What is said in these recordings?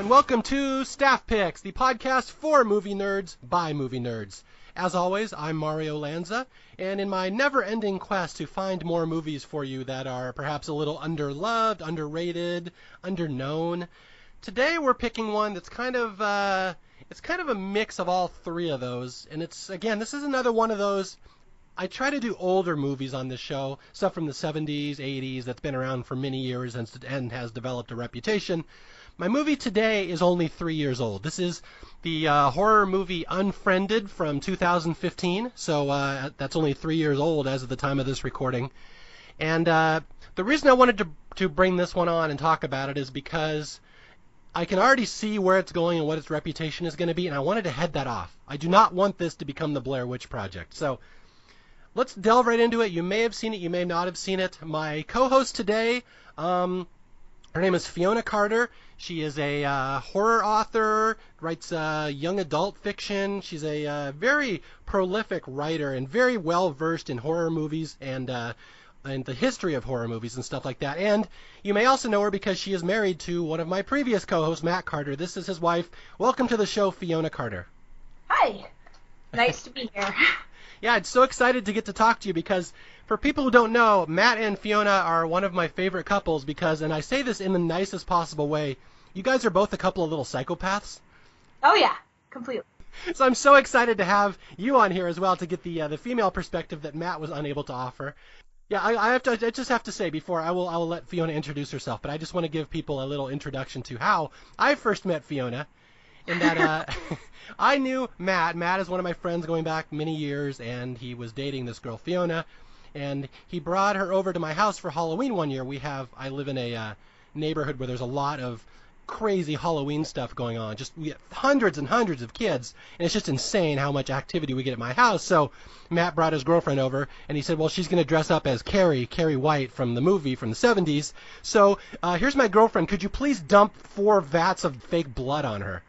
and welcome to Staff Picks, the podcast for movie nerds by movie nerds. As always, I'm Mario Lanza, and in my never-ending quest to find more movies for you that are perhaps a little underloved, underrated, underknown, today we're picking one that's kind of a mix of all three of those, and this is another one of those. I try to do older movies on this show, stuff from the 70s, 80s, that's been around for many years and has developed a reputation. My movie today is only 3 years old. This is the horror movie Unfriended from 2015, so that's only 3 years old as of the time of this recording. And the reason I wanted to bring this one on and talk about it is because I can already see where it's going and what its reputation is going to be, and I wanted to head that off. I do not want this to become the Blair Witch Project. So let's delve right into it. You may have seen it, you may not have seen it. My co-host today, her name is Fiona Carter. She is a horror author, writes young adult fiction. She's a very prolific writer and very well-versed in horror movies and the history of horror movies and stuff like that. And you may also know her because she is married to one of my previous co-hosts, Matt Carter. This is his wife. Welcome to the show, Fiona Carter. Hi. Nice to be here. Yeah, I'm so excited to get to talk to you because for people who don't know, Matt and Fiona are one of my favorite couples because, and I say this in the nicest possible way, you guys are both a couple of little psychopaths. Oh yeah, completely. So I'm so excited to have you on here as well to get the female perspective that Matt was unable to offer. Yeah, I just have to say before I will let Fiona introduce herself, but I just want to give people a little introduction to how I first met Fiona. In that I knew Matt. Matt is one of my friends going back many years, and he was dating this girl, Fiona, and he brought her over to my house for Halloween one year. I live in a neighborhood where there's a lot of crazy Halloween stuff going on. We get hundreds and hundreds of kids, and it's just insane how much activity we get at my house. So Matt brought his girlfriend over, and he said, well, she's going to dress up as Carrie White from the movie from the 70s. So here's my girlfriend. Could you please dump 4 vats of fake blood on her?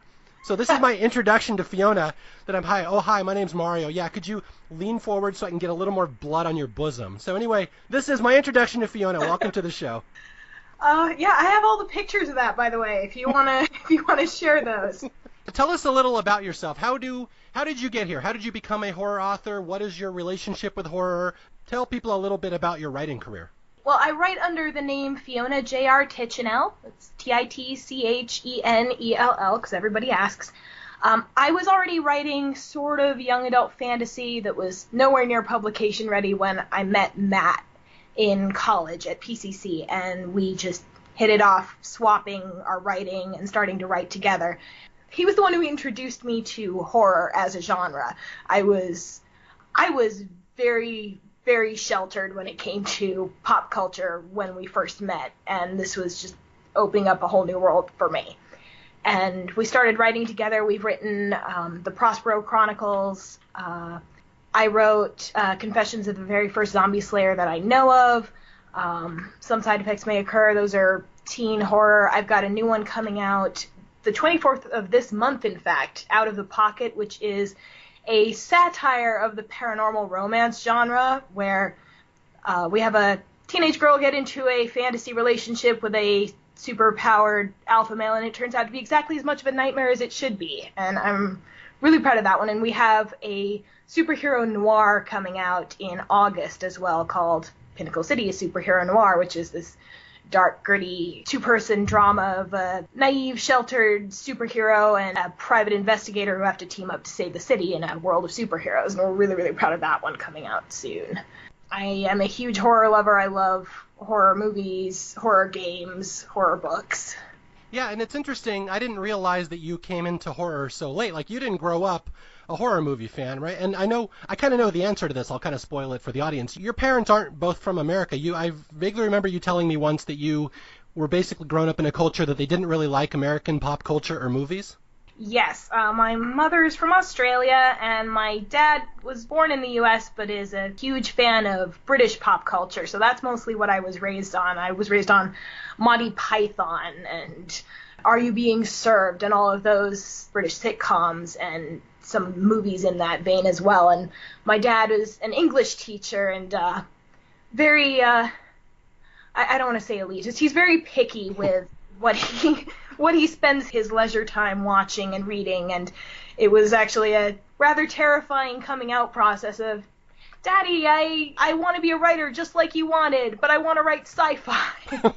So this is my introduction to Fiona, that hi, my name's Mario. Yeah, could you lean forward so I can get a little more blood on your bosom? So anyway, this is my introduction to Fiona. Welcome to the show. Yeah, I have all the pictures of that, by the way, if you wanna share those. Tell us a little about yourself. How did you get here? How did you become a horror author? What is your relationship with horror? Tell people a little bit about your writing career. Well, I write under the name Fiona J.R. Titchenell. It's Titchenell, because everybody asks. I was already writing sort of young adult fantasy that was nowhere near publication ready when I met Matt in college at PCC, and we just hit it off, swapping our writing and starting to write together. He was the one who introduced me to horror as a genre. I was very, very sheltered when it came to pop culture when we first met, and this was just opening up a whole new world for me. And we started writing together. We've written the Prospero Chronicles. I wrote Confessions of the Very First Zombie Slayer that I know of. Some Side Effects May Occur. Those are teen horror. I've got a new one coming out the 24th of this month, in fact, Out of the Pocket, which is a satire of the paranormal romance genre, where we have a teenage girl get into a fantasy relationship with a super-powered alpha male, and it turns out to be exactly as much of a nightmare as it should be. And I'm really proud of that one. And we have a superhero noir coming out in August as well, called Pinnacle City, a superhero noir, which is this dark, gritty, 2-person drama of a naive, sheltered superhero and a private investigator who have to team up to save the city in a world of superheroes. And we're really, really proud of that one coming out soon. I am a huge horror lover. I love horror movies, horror games, horror books. Yeah, and it's interesting. I didn't realize that you came into horror so late. Like, you didn't grow up a horror movie fan, right? And I kind of know the answer to this. I'll kind of spoil it for the audience. Your parents aren't both from America. I vaguely remember you telling me once that you were basically grown up in a culture that they didn't really like American pop culture or movies. Yes, my mother's from Australia, and my dad was born in the U.S., but is a huge fan of British pop culture, so that's mostly what I was raised on. I was raised on Monty Python and Are You Being Served and all of those British sitcoms and some movies in that vein as well. And my dad is an English teacher and very, I don't want to say elitist, he's very picky with what he what he spends his leisure time watching and reading, and it was actually a rather terrifying coming out process of, Daddy, I want to be a writer just like you wanted, but I want to write sci-fi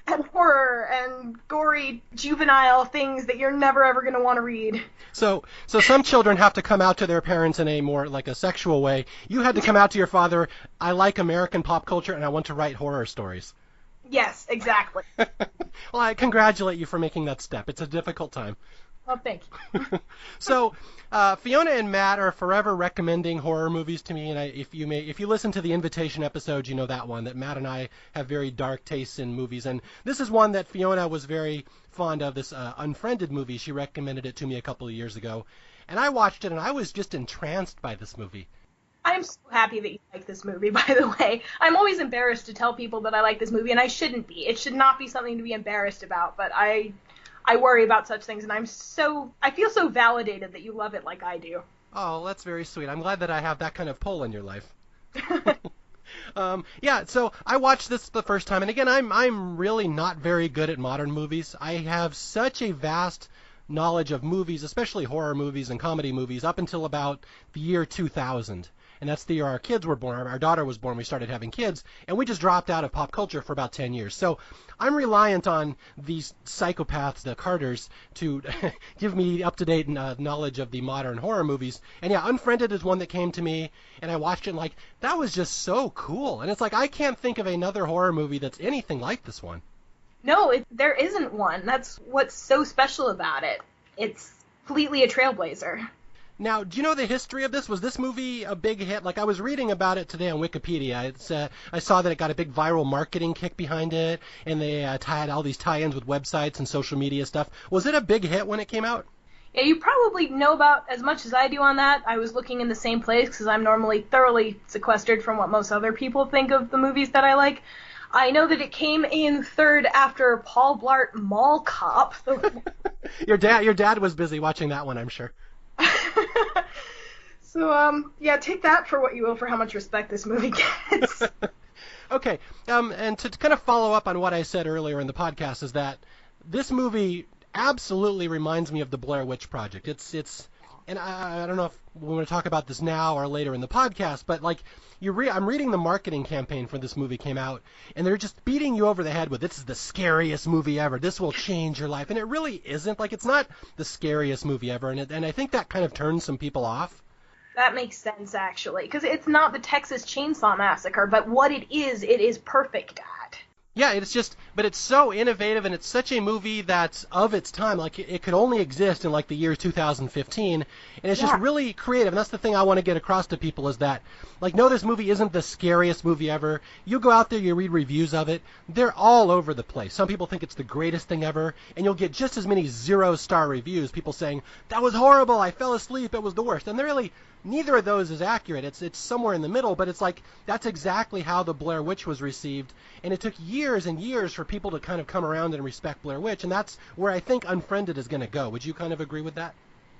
and horror and gory juvenile things that you're never ever going to want to read. So some children have to come out to their parents in a more like a sexual way. You had to come out to your father, I like American pop culture and I want to write horror stories. Yes, exactly. Well, I congratulate you for making that step. It's a difficult time. Well, thank you. So, Fiona and Matt are forever recommending horror movies to me, and if you listen to the Invitation episode, you know that one, that Matt and I have very dark tastes in movies, and this is one that Fiona was very fond of, this Unfriended movie. She recommended it to me a couple of years ago, and I watched it, and I was just entranced by this movie. I'm so happy that you like this movie, by the way. I'm always embarrassed to tell people that I like this movie, and I shouldn't be. It should not be something to be embarrassed about, but I worry about such things, and I feel so validated that you love it like I do. Oh, that's very sweet. I'm glad that I have that kind of pull in your life. Yeah, so I watched this the first time, and again, I'm really not very good at modern movies. I have such a vast knowledge of movies, especially horror movies and comedy movies, up until about the year 2000. And that's the year our kids were born. Our daughter was born. We started having kids, and we just dropped out of pop culture for about 10 years. So I'm reliant on these psychopaths, the Carters, to give me up-to-date knowledge of the modern horror movies. And yeah, Unfriended is one that came to me, and I watched it, and like, that was just so cool. And it's like, I can't think of another horror movie that's anything like this one. No, there isn't one. That's what's so special about it. It's completely a trailblazer. Now, do you know the history of this? Was this movie a big hit? Like, I was reading about it today on Wikipedia. I saw that it got a big viral marketing kick behind it, and they had all these tie-ins with websites and social media stuff. Was it a big hit when it came out? Yeah, you probably know about as much as I do on that. I was looking in the same place because I'm normally thoroughly sequestered from what most other people think of the movies that I like. I know that it came in third after Paul Blart Mall Cop. Your dad was busy watching that one, I'm sure. So, yeah, take that for what you will for how much respect this movie gets. Okay, and to kind of follow up on what I said earlier in the podcast is that this movie absolutely reminds me of the Blair Witch Project. And I don't know if we want to talk about this now or later in the podcast, but like I'm reading the marketing campaign for this movie came out, and they're just beating you over the head with, this is the scariest movie ever. This will change your life, and it really isn't. Like, it's not the scariest movie ever, and I think that kind of turns some people off. That makes sense, actually, because it's not the Texas Chainsaw Massacre, but what it is perfect at. Yeah, but it's so innovative, and it's such a movie that's of its time. Like, it could only exist in, like, the year 2015, and it's just really creative. And that's the thing I want to get across to people is that, like, no, this movie isn't the scariest movie ever. You go out there, you read reviews of it, they're all over the place. Some people think it's the greatest thing ever, and you'll get just as many 0-star reviews, people saying, that was horrible, I fell asleep, it was the worst. And neither of those is accurate. It's somewhere in the middle, but it's like that's exactly how the Blair Witch was received, and it took years and years for people to kind of come around and respect Blair Witch, and that's where I think Unfriended is going to go. Would you kind of agree with that?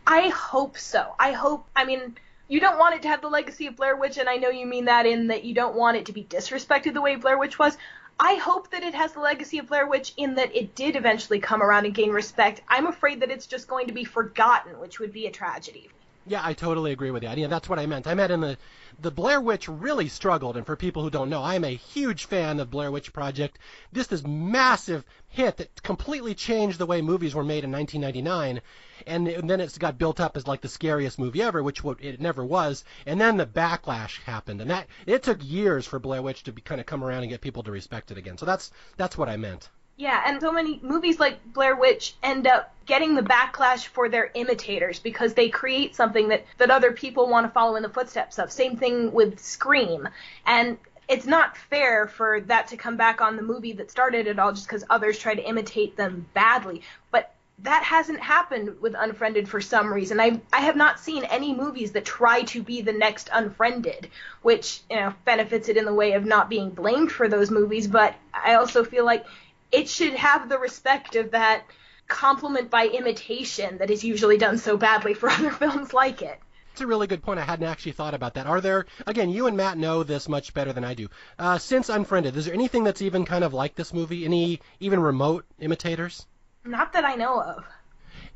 I hope so. I mean, you don't want it to have the legacy of Blair Witch, and I know you mean that in that you don't want it to be disrespected the way Blair Witch was. I hope that it has the legacy of Blair Witch in that it did eventually come around and gain respect. I'm afraid that it's just going to be forgotten, which would be a tragedy. Yeah, I totally agree with you. Yeah, that's what I meant. I meant in the Blair Witch really struggled, and for people who don't know, I'm a huge fan of Blair Witch Project. This massive hit that completely changed the way movies were made in 1999, and then it's got built up as like the scariest movie ever, which it never was, and then the backlash happened, and it took years for Blair Witch to kind of come around and get people to respect it again. So that's what I meant. Yeah, and so many movies like Blair Witch end up getting the backlash for their imitators because they create something that other people want to follow in the footsteps of. Same thing with Scream. And it's not fair for that to come back on the movie that started it all just because others try to imitate them badly. But that hasn't happened with Unfriended for some reason. I have not seen any movies that try to be the next Unfriended, which, benefits it in the way of not being blamed for those movies. But I also feel like it should have the respect of that compliment by imitation that is usually done so badly for other films like it. It's a really good point. I hadn't actually thought about that. Are there, again, you and Matt know this much better than I do. Since Unfriended, is there anything that's even kind of like this movie? Any even remote imitators? Not that I know of.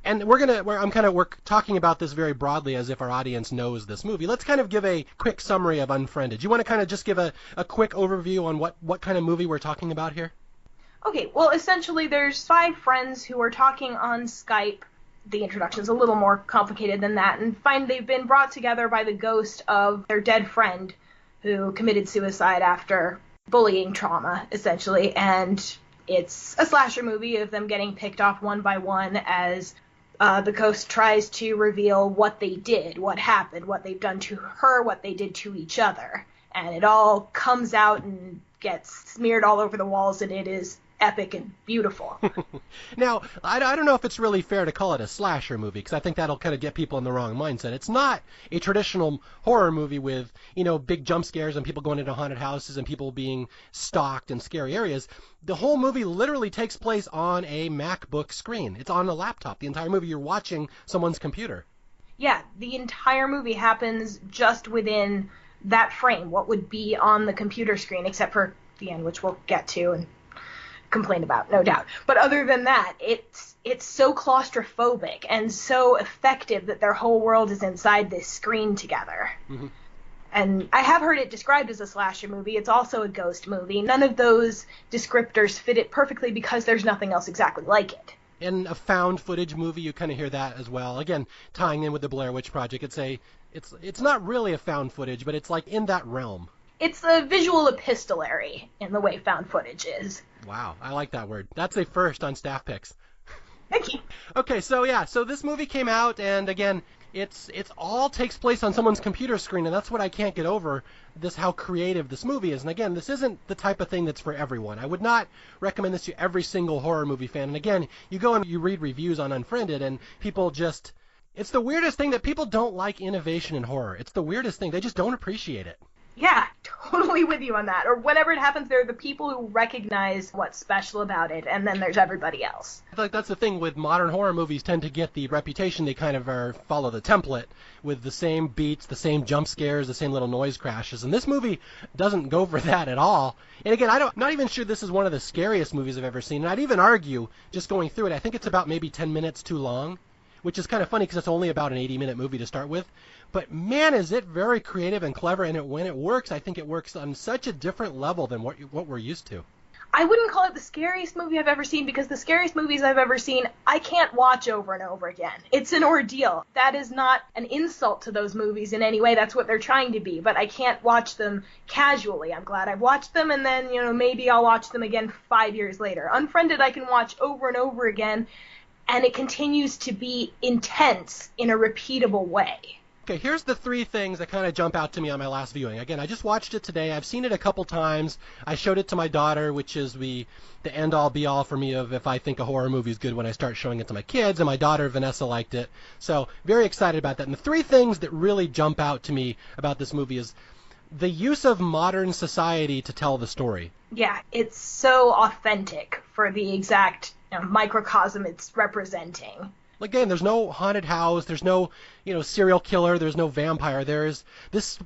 And we're talking about this very broadly as if our audience knows this movie. Let's kind of give a quick summary of Unfriended. You want to kind of just give a quick overview on what kind of movie we're talking about here? Okay, well, essentially there's 5 friends who are talking on Skype. The introduction's a little more complicated than that, and find they've been brought together by the ghost of their dead friend who committed suicide after bullying trauma, essentially, and it's a slasher movie of them getting picked off one by one as the ghost tries to reveal what they did, what happened, what they've done to her, what they did to each other. And it all comes out and gets smeared all over the walls, and it is epic and beautiful. Now, I don't know if it's really fair to call it a slasher movie, because I think that'll kind of get people in the wrong mindset. It's not a traditional horror movie with, big jump scares and people going into haunted houses and people being stalked in scary areas. The whole movie literally takes place on a MacBook screen. It's on a laptop. The entire movie, you're watching someone's computer. Yeah, the entire movie happens just within that frame, what would be on the computer screen, except for the end, which we'll get to and complain about, no doubt. But other than that, it's so claustrophobic and so effective that their whole world is inside this screen together. Mm-hmm. And I have heard it described as a slasher movie. It's also a ghost movie. None of those descriptors fit it perfectly because there's nothing else exactly like it. In a found footage movie, you kind of hear that as well. Again, tying in with the Blair Witch Project, it's not really a found footage, but it's like in that realm. It's a visual epistolary in the way found footage is. Wow, I like that word. That's a first on Staff Picks. Thank you. Okay, so this movie came out, and again, it's all takes place on someone's computer screen, and that's what I can't get over, how creative this movie is. And again, this isn't the type of thing that's for everyone. I would not recommend this to every single horror movie fan. And again, you go and you read reviews on Unfriended, and people just... It's the weirdest thing that people don't like innovation in horror. It's the weirdest thing. They just don't appreciate it. Yeah, totally with you on that. Or whenever it happens, there are the people who recognize what's special about it, and then there's everybody else. I feel like that's the thing with modern horror movies tend to get the reputation they kind of follow the template with the same beats, the same jump scares, the same little noise crashes. And this movie doesn't go for that at all. And again, I'm not even sure this is one of the scariest movies I've ever seen. And I'd even argue, just going through it, I think it's about maybe 10 minutes too long, which is kind of funny because it's only about an 80-minute movie to start with. But man, is it very creative and clever, and when it works, I think it works on such a different level than what we're used to. I wouldn't call it the scariest movie I've ever seen, because the scariest movies I've ever seen, I can't watch over and over again. It's an ordeal. That is not an insult to those movies in any way. That's what they're trying to be, but I can't watch them casually. I'm glad I've watched them, and then, maybe I'll watch them again 5 years later. Unfriended I can watch over and over again, and it continues to be intense in a repeatable way. Okay, here's the 3 things that kind of jump out to me on my last viewing. Again, I just watched it today. I've seen it a couple times. I showed it to my daughter, which is the end-all, be-all for me of if I think a horror movie is good when I start showing it to my kids, and my daughter, Vanessa, liked it. So, very excited about that. And the 3 things that really jump out to me about this movie is the use of modern society to tell the story. Yeah, it's so authentic for the exact microcosm it's representing. Again, there's no haunted house, there's no, serial killer, there's no vampire. There's this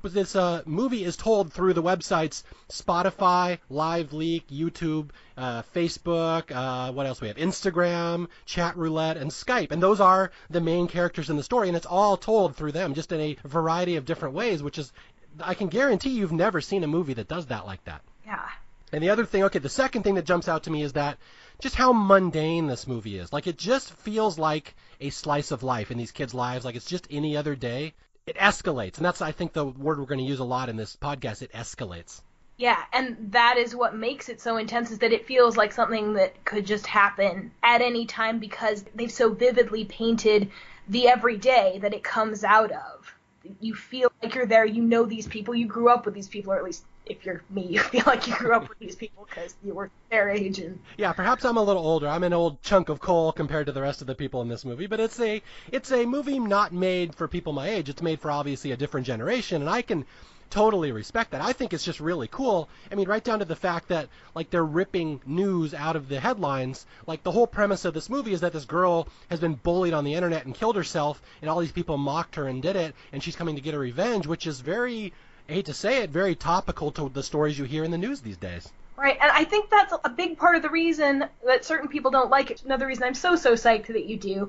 movie is told through the websites Spotify, LiveLeak, YouTube, Facebook, what else we have? Instagram, Chat Roulette, and Skype. And those are the main characters in the story, and it's all told through them, just in a variety of different ways, which is, I can guarantee you've never seen a movie that does that like that. Yeah. And the other thing, the second thing that jumps out to me is that just how mundane this movie is. Like, it just feels like a slice of life in these kids' lives. Like, it's just any other day. It escalates. And that's, I think, the word we're going to use a lot in this podcast. It escalates. Yeah, and that is what makes it so intense, is that it feels like something that could just happen at any time because they've so vividly painted the everyday that it comes out of. You feel like you're there. You know these people. You grew up with these people, or at least if you're me, you feel like you grew up with these people because you were their age. And yeah, perhaps I'm a little older. I'm an old chunk of coal compared to the rest of the people in this movie, but it's a movie not made for people my age. It's made for obviously a different generation, and I can totally respect that. I think it's just really cool. I mean, right down to the fact that, like, they're ripping news out of the headlines. Like, the whole premise of this movie is that this girl has been bullied on the internet and killed herself, and all these people mocked her and did it, and she's coming to get her revenge, which is very I hate to say it, very topical to the stories you hear in the news these days. Right, and I think that's a big part of the reason that certain people don't like it. Another reason I'm so psyched that you do.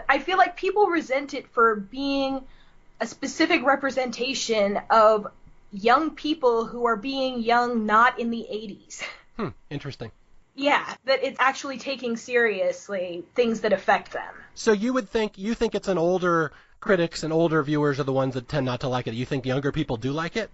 I feel like people resent it for being a specific representation of young people who are being young not in the 80s. Interesting. Yeah, that it's actually taking seriously things that affect them. So you think it's an older critics and older viewers are the ones that tend not to like it. You think younger people do like it?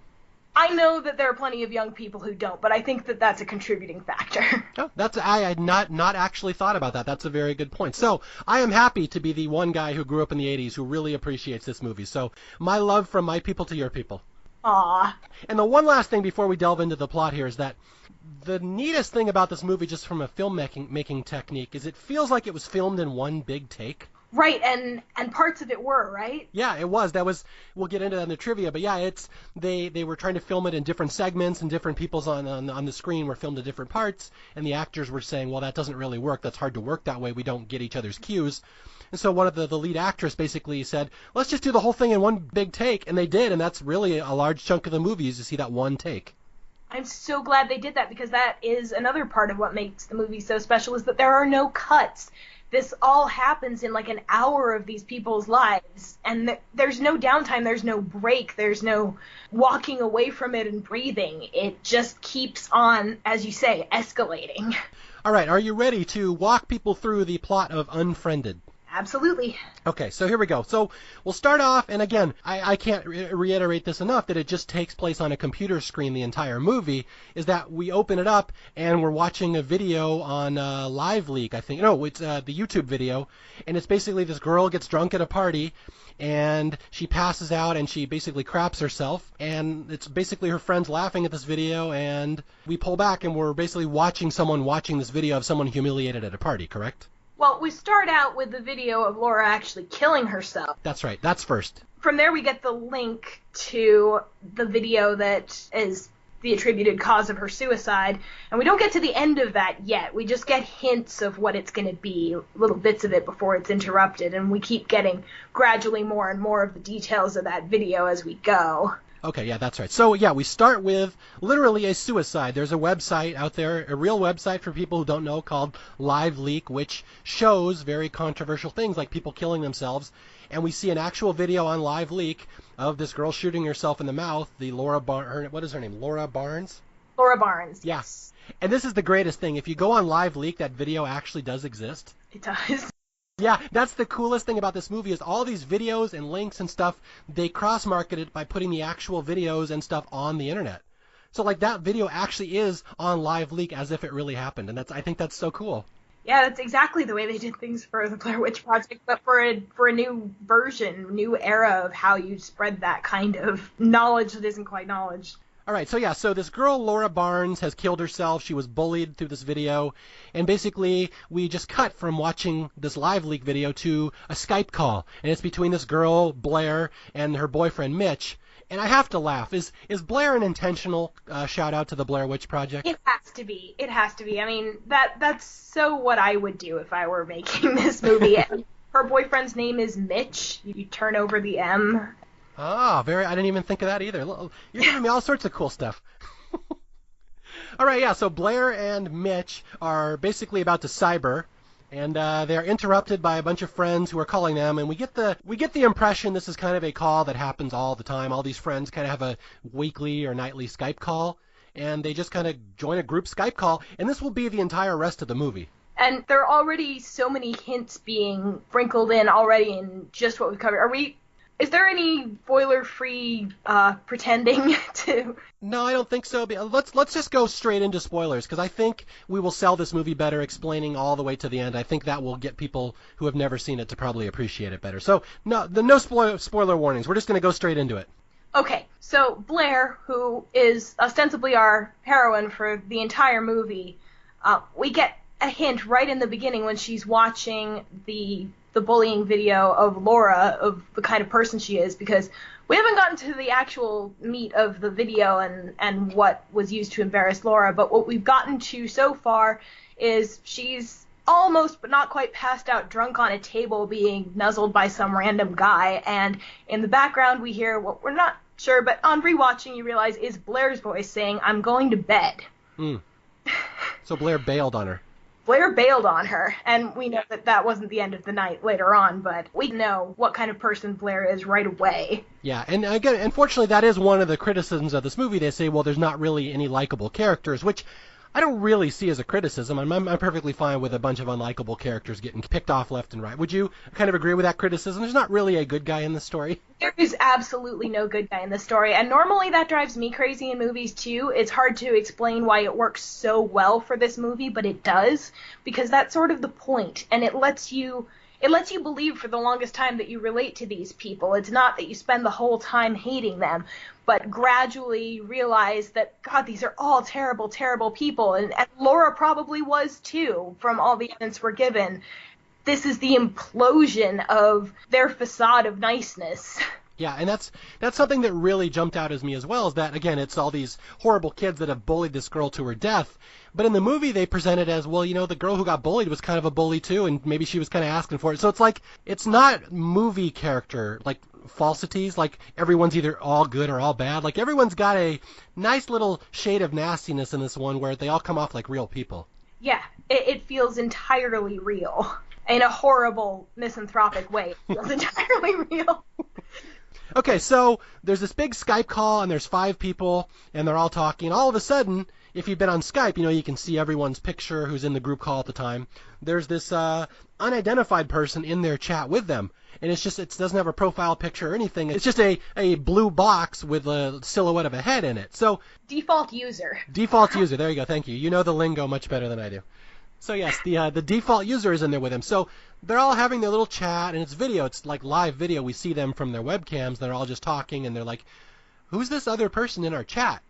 I know that there are plenty of young people who don't, but I think that that's a contributing factor. Oh, I had not actually thought about that. That's a very good point. So I am happy to be the one guy who grew up in the 80s who really appreciates this movie. So my love from my people to your people. Aw. And the one last thing before we delve into the plot here is that the neatest thing about this movie, just from a filmmaking technique, is it feels like it was filmed in one big take. Right, and parts of it were, right? Yeah, it was. We'll get into that in the trivia, but yeah, they were trying to film it in different segments, and different people's on the screen were filmed in different parts, and the actors were saying, well, that doesn't really work. That's hard to work that way. We don't get each other's cues. And so one of the lead actress basically said, let's just do the whole thing in one big take, and they did, and that's really a large chunk of the movie is to see that one take. I'm so glad they did that, because that is another part of what makes the movie so special, is that there are no cuts. This all happens in like an hour of these people's lives, and there's no downtime, there's no break, there's no walking away from it and breathing. It just keeps on, as you say, escalating. All right, are you ready to walk people through the plot of Unfriended? Absolutely. Okay, so here we go. So we'll start off, and again, I can't reiterate this enough, that it just takes place on a computer screen the entire movie, is that we open it up, and we're watching a video on Live Leak, I think. No, it's the YouTube video, and it's basically this girl gets drunk at a party, and she passes out, and she basically craps herself, and it's basically her friends laughing at this video, and we pull back, and we're basically watching someone watching this video of someone humiliated at a party, correct? Well, we start out with the video of Laura actually killing herself. That's right. That's first. From there, we get the link to the video that is the attributed cause of her suicide, and we don't get to the end of that yet. We just get hints of what it's going to be, little bits of it before it's interrupted, and we keep getting gradually more and more of the details of that video as we go. Okay, yeah, that's right. So, yeah, we start with literally a suicide. There's a website out there, a real website for people who don't know, called Live Leak, which shows very controversial things like people killing themselves. And we see an actual video on Live Leak of this girl shooting herself in the mouth, the what is her name? Laura Barnes? Laura Barnes, yes. And this is the greatest thing. If you go on Live Leak, that video actually does exist. It does. Yeah, that's the coolest thing about this movie is all these videos and links and stuff, they cross-market it by putting the actual videos and stuff on the internet. So, like, that video actually is on Live Leak as if it really happened, and I think that's so cool. Yeah, that's exactly the way they did things for the Blair Witch Project, but for a new version, new era of how you spread that kind of knowledge that isn't quite knowledge. All right, so this girl, Laura Barnes, has killed herself. She was bullied through this video. And basically, we just cut from watching this Live Leak video to a Skype call. And it's between this girl, Blair, and her boyfriend, Mitch. And I have to laugh. Is Blair an intentional shout-out to the Blair Witch Project? It has to be. It has to be. I mean, that's so what I would do if I were making this movie. Her boyfriend's name is Mitch. You turn over the M. Ah, I didn't even think of that either. You're giving me all sorts of cool stuff. All right, yeah, so Blair and Mitch are basically about to cyber, and they're interrupted by a bunch of friends who are calling them, and we get the impression this is kind of a call that happens all the time. All these friends kind of have a weekly or nightly Skype call, and they just kind of join a group Skype call, and this will be the entire rest of the movie. And there are already so many hints being sprinkled in already in just what we've covered. Is there any spoiler-free pretending to? No, I don't think so. Let's just go straight into spoilers, because I think we will sell this movie better explaining all the way to the end. I think that will get people who have never seen it to probably appreciate it better. So no spoiler warnings. We're just going to go straight into it. Okay, so Blair, who is ostensibly our heroine for the entire movie, we get a hint right in the beginning when she's watching the bullying video of Laura, of the kind of person she is, because we haven't gotten to the actual meat of the video and what was used to embarrass Laura, but what we've gotten to so far is she's almost but not quite passed out drunk on a table being nuzzled by some random guy, and in the background we hear what we're not Sure, but on rewatching, you realize is Blair's voice saying, "I'm going to bed." Mm. So Blair bailed on her. Blair bailed on her, and we know that that wasn't the end of the night later on, but we know what kind of person Blair is right away. Yeah, and again, unfortunately, that is one of the criticisms of this movie. They say, well, there's not really any likable characters, which I don't really see as a criticism. I'm perfectly fine with a bunch of unlikable characters getting picked off left and right. Would you kind of agree with that criticism? There's not really a good guy in the story. There is absolutely no good guy in this story, and normally that drives me crazy in movies too. It's hard to explain why it works so well for this movie, but it does, because that's sort of the point, and it lets you believe for the longest time that you relate to these people. It's not that you spend the whole time hating them, but gradually realize that, God, these are all terrible, terrible people, and Laura probably was too, from all the evidence we're given. This is the implosion of their facade of niceness. Yeah, and that's something that really jumped out at me as well, is that, again, it's all these horrible kids that have bullied this girl to her death. But in the movie, they present it as, well, you know, the girl who got bullied was kind of a bully too, and maybe she was kind of asking for it. So it's like, it's not movie character, like, falsities, like everyone's either all good or all bad. Like, everyone's got a nice little shade of nastiness in this one where they all come off like real people. Yeah, it feels entirely real. In a horrible, misanthropic way. It feels entirely real. Okay, so there's this big Skype call, and there's 5 people, and they're all talking. All of a sudden, if you've been on Skype, you know, you can see everyone's picture who's in the group call at the time. There's this unidentified person in their chat with them, and it doesn't have a profile picture or anything. It's just a blue box with a silhouette of a head in it. So default user. Default user, there you go, thank you. You know the lingo much better than I do. So yes, the default user is in there with him. So they're all having their little chat, and it's video. It's like live video. We see them from their webcams. They're all just talking, and they're like, who's this other person in our chat?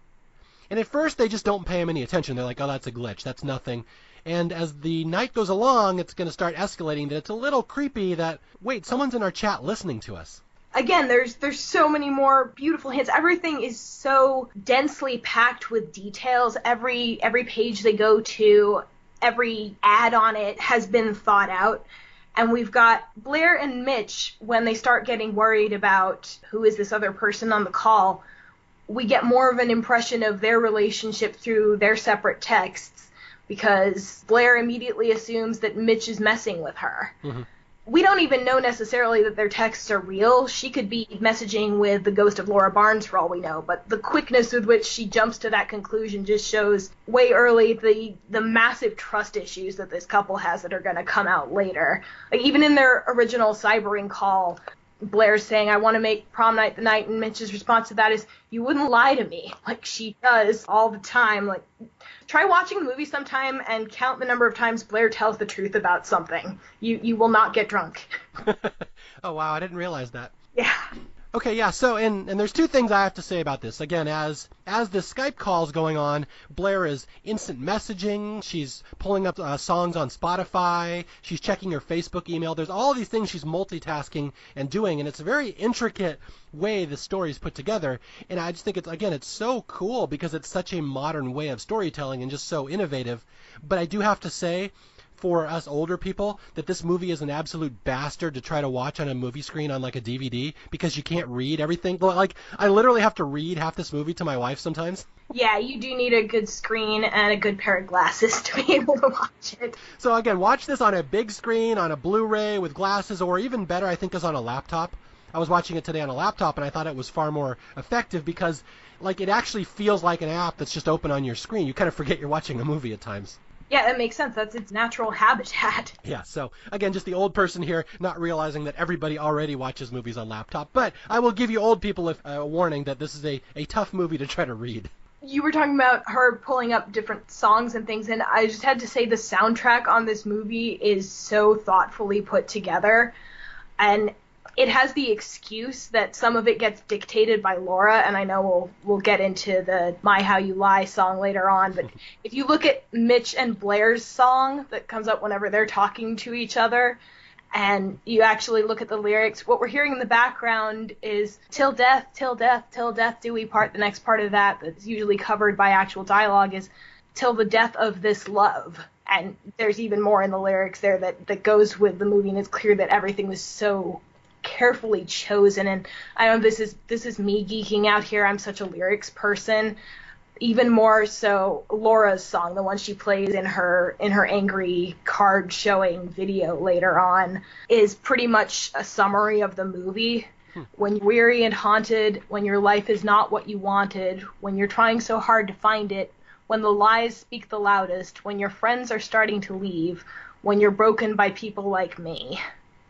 And at first, they just don't pay him any attention. They're like, oh, that's a glitch. That's nothing. And as the night goes along, it's going to start escalating that it's a little creepy that, wait, someone's in our chat listening to us. Again, there's so many more beautiful hints. Everything is so densely packed with details. Every page they go to, every ad on it has been thought out. And we've got Blair and Mitch, when they start getting worried about who is this other person on the call, we get more of an impression of their relationship through their separate texts, because Blair immediately assumes that Mitch is messing with her. Mm-hmm. We don't even know necessarily that their texts are real. She could be messaging with the ghost of Laura Barnes for all we know, but the quickness with which she jumps to that conclusion just shows way early the massive trust issues that this couple has that are going to come out later. Like, even in their original cybering call, Blair's saying, I want to make prom night the night, and Mitch's response to that is, you wouldn't lie to me, like she does all the time. Like, try watching the movie sometime and count the number of times Blair tells the truth about something. You will not get drunk. Oh, wow, I didn't realize that. Yeah. Okay, yeah, so, and there's 2 things I have to say about this. Again, as the Skype call's going on, Blair is instant messaging, she's pulling up songs on Spotify, she's checking her Facebook email. There's all these things she's multitasking and doing, and it's a very intricate way the story's put together. And I just think it's so cool because it's such a modern way of storytelling and just so innovative. But I do have to say, for us older people, that this movie is an absolute bastard to try to watch on a movie screen on like a DVD, because you can't read everything. Like, I literally have to read half this movie to my wife sometimes. Yeah, you do need a good screen and a good pair of glasses to be able to watch it. So again, watch this on a big screen, on a Blu-ray with glasses, or even better, I think, is on a laptop. I was watching it today on a laptop, and I thought it was far more effective because, like, it actually feels like an app that's just open on your screen. You kind of forget you're watching a movie at times. Yeah, that makes sense. That's its natural habitat. Yeah, so, again, just the old person here not realizing that everybody already watches movies on laptop. But I will give you old people a warning that this is a tough movie to try to read. You were talking about her pulling up different songs and things, and I just had to say the soundtrack on this movie is so thoughtfully put together. And it has the excuse that some of it gets dictated by Laura, and I know we'll get into the My How You Lie song later on, but if you look at Mitch and Blair's song that comes up whenever they're talking to each other, and you actually look at the lyrics, what we're hearing in the background is till death, till death, till death do we part. The next part of that that's usually covered by actual dialogue is till the death of this love. And there's even more in the lyrics there that goes with the movie, and it's clear that everything was so carefully chosen. And I know this is me geeking out here. I'm such a lyrics person. Even more so, Laura's song, the one she plays in her angry card showing video later on, is pretty much a summary of the movie. When you're weary and haunted, when your life is not what you wanted, when you're trying so hard to find it, when the lies speak the loudest, when your friends are starting to leave, when you're broken by people like me.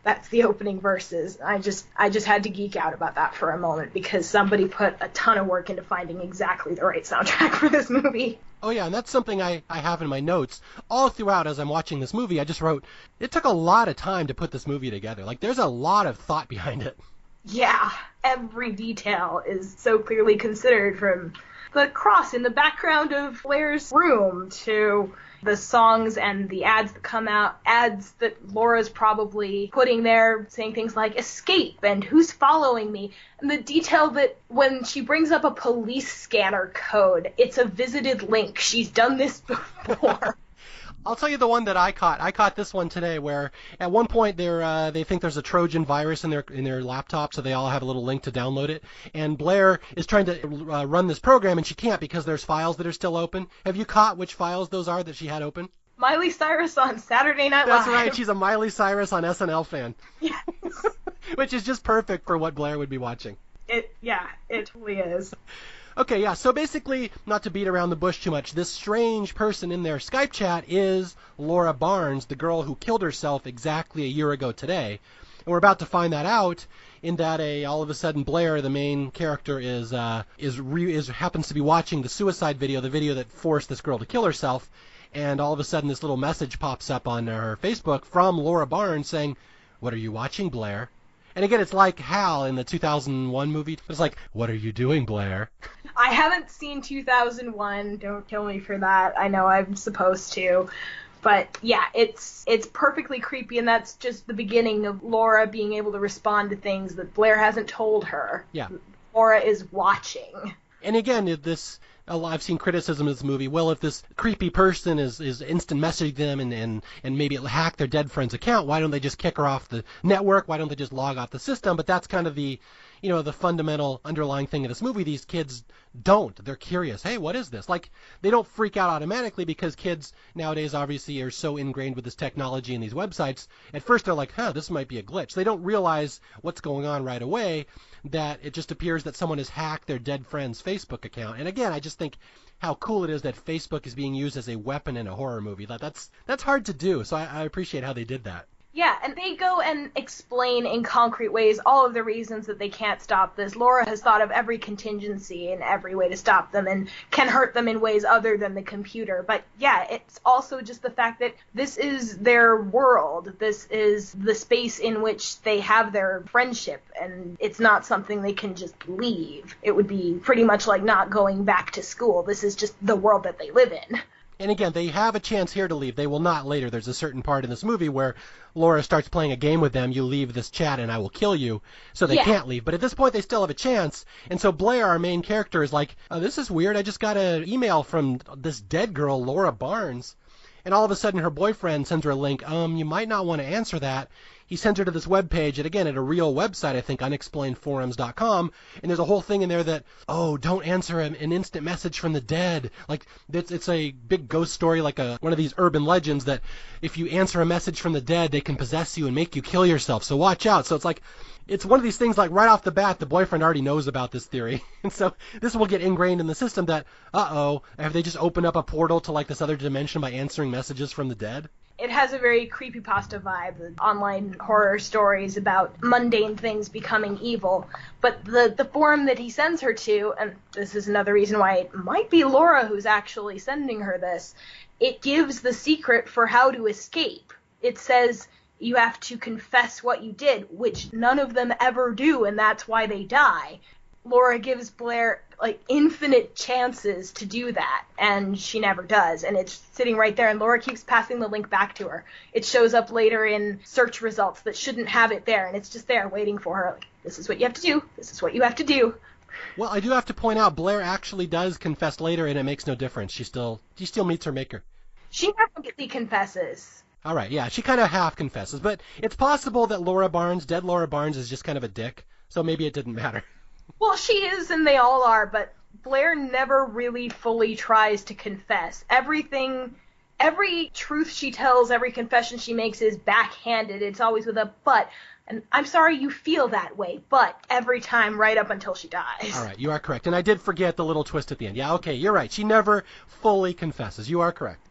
That's the opening verses. I just had to geek out about that for a moment because somebody put a ton of work into finding exactly the right soundtrack for this movie. Oh yeah, and that's something I have in my notes. All throughout as I'm watching this movie, I just wrote, it took a lot of time to put this movie together. Like, there's a lot of thought behind it. Yeah, every detail is so clearly considered, from the cross in the background of Blair's room to the songs and the ads that come out, ads that Laura's probably putting there saying things like escape and who's following me, and the detail that when she brings up a police scanner code, it's a visited link. She's done this before. I'll tell you the one that I caught. I caught this one today, where at one point they think there's a Trojan virus in their laptop, so they all have a little link to download it. And Blair is trying to run this program, and she can't because there's files that are still open. Have you caught which files those are that she had open? Miley Cyrus on Saturday Night Live. That's right. She's a Miley Cyrus on SNL fan. Yes. Which is just perfect for what Blair would be watching. It totally is. Okay, yeah, so basically, not to beat around the bush too much, this strange person in their Skype chat is Laura Barnes, the girl who killed herself exactly a year ago today. And we're about to find that out in that all of a sudden Blair, the main character, happens to be watching the suicide video, the video that forced this girl to kill herself, and all of a sudden this little message pops up on her Facebook from Laura Barnes saying, "What are you watching, Blair?" And again, it's like Hal in the 2001 movie. It's like, "What are you doing, Blair?" I haven't seen 2001. Don't kill me for that. I know I'm supposed to. But yeah, it's perfectly creepy, and that's just the beginning of Laura being able to respond to things that Blair hasn't told her. Yeah. Laura is watching. And again, I've seen criticism of this movie. Well, if this creepy person is instant messaging them and maybe it'll hack their dead friend's account, why don't they just kick her off the network? Why don't they just log off the system? But that's kind of the fundamental underlying thing of this movie. These kids don't. They're curious. Hey, what is this? Like, they don't freak out automatically because kids nowadays obviously are so ingrained with this technology and these websites. At first they're like, this might be a glitch. They don't realize what's going on right away, that it just appears that someone has hacked their dead friend's Facebook account. And again, I just think how cool it is that Facebook is being used as a weapon in a horror movie. That's hard to do, so I appreciate how they did that. Yeah, and they go and explain in concrete ways all of the reasons that they can't stop this. Laura has thought of every contingency and every way to stop them and can hurt them in ways other than the computer. But yeah, it's also just the fact that this is their world. This is the space in which they have their friendship, and it's not something they can just leave. It would be pretty much like not going back to school. This is just the world that they live in. And again, they have a chance here to leave. They will not later. There's a certain part in this movie where Laura starts playing a game with them. You leave this chat and I will kill you. So they can't leave. But at this point, they still have a chance. And so Blair, our main character, is like, this is weird. I just got an email from this dead girl, Laura Barnes. And all of a sudden, her boyfriend sends her a link. You might not want to answer that. He sends her to this webpage, and again, at a real website, I think, unexplainedforums.com, and there's a whole thing in there that, don't answer an instant message from the dead. Like, it's a big ghost story, like one of these urban legends that if you answer a message from the dead, they can possess you and make you kill yourself, so watch out. So it's like, it's one of these things like right off the bat, the boyfriend already knows about this theory. And so this will get ingrained in the system that, have they just opened up a portal to like this other dimension by answering messages from the dead? It has a very creepypasta vibe, the online horror stories about mundane things becoming evil. But the forum that he sends her to, and this is another reason why it might be Laura who's actually sending her this, it gives the secret for how to escape. It says you have to confess what you did, which none of them ever do, and that's why they die. Laura gives Blair like infinite chances to do that, and she never does, and it's sitting right there, and Laura keeps passing the link back to her. It shows up later in search results that shouldn't have it there, and it's just there waiting for her. Like, this is what you have to do. This is what you have to do. Well, I do have to point out, Blair actually does confess later, and it makes no difference. She still meets her maker. She never confesses. All right, yeah, she kind of half confesses, but it's possible that dead Laura Barnes, is just kind of a dick, so maybe it didn't matter. Well, she is, and they all are, but Blair never really fully tries to confess. Every truth she tells, every confession she makes is backhanded. It's always with a but. And I'm sorry you feel that way, but every time right up until she dies. All right, you are correct. And I did forget the little twist at the end. Yeah, okay, you're right. She never fully confesses. You are correct.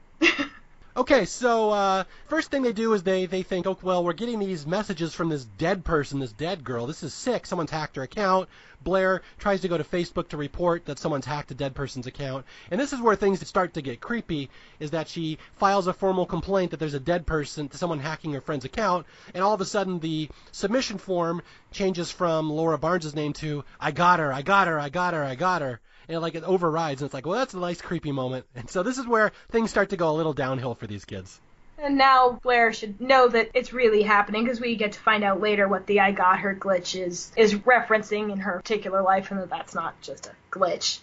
Okay, so first thing they do is they think, oh, well, we're getting these messages from this dead person, this dead girl. This is sick. Someone's hacked her account. Blair tries to go to Facebook to report that someone's hacked a dead person's account. And this is where things start to get creepy, is that she files a formal complaint that there's a dead person, someone hacking her friend's account, and all of a sudden the submission form changes from Laura Barnes' name to, I got her, I got her, I got her, I got her. And it overrides, and it's like, well, that's a nice creepy moment. And so this is where things start to go a little downhill for these kids. And now Blair should know that it's really happening, because we get to find out later what the I got her glitch is referencing in her particular life, and that's not just a glitch.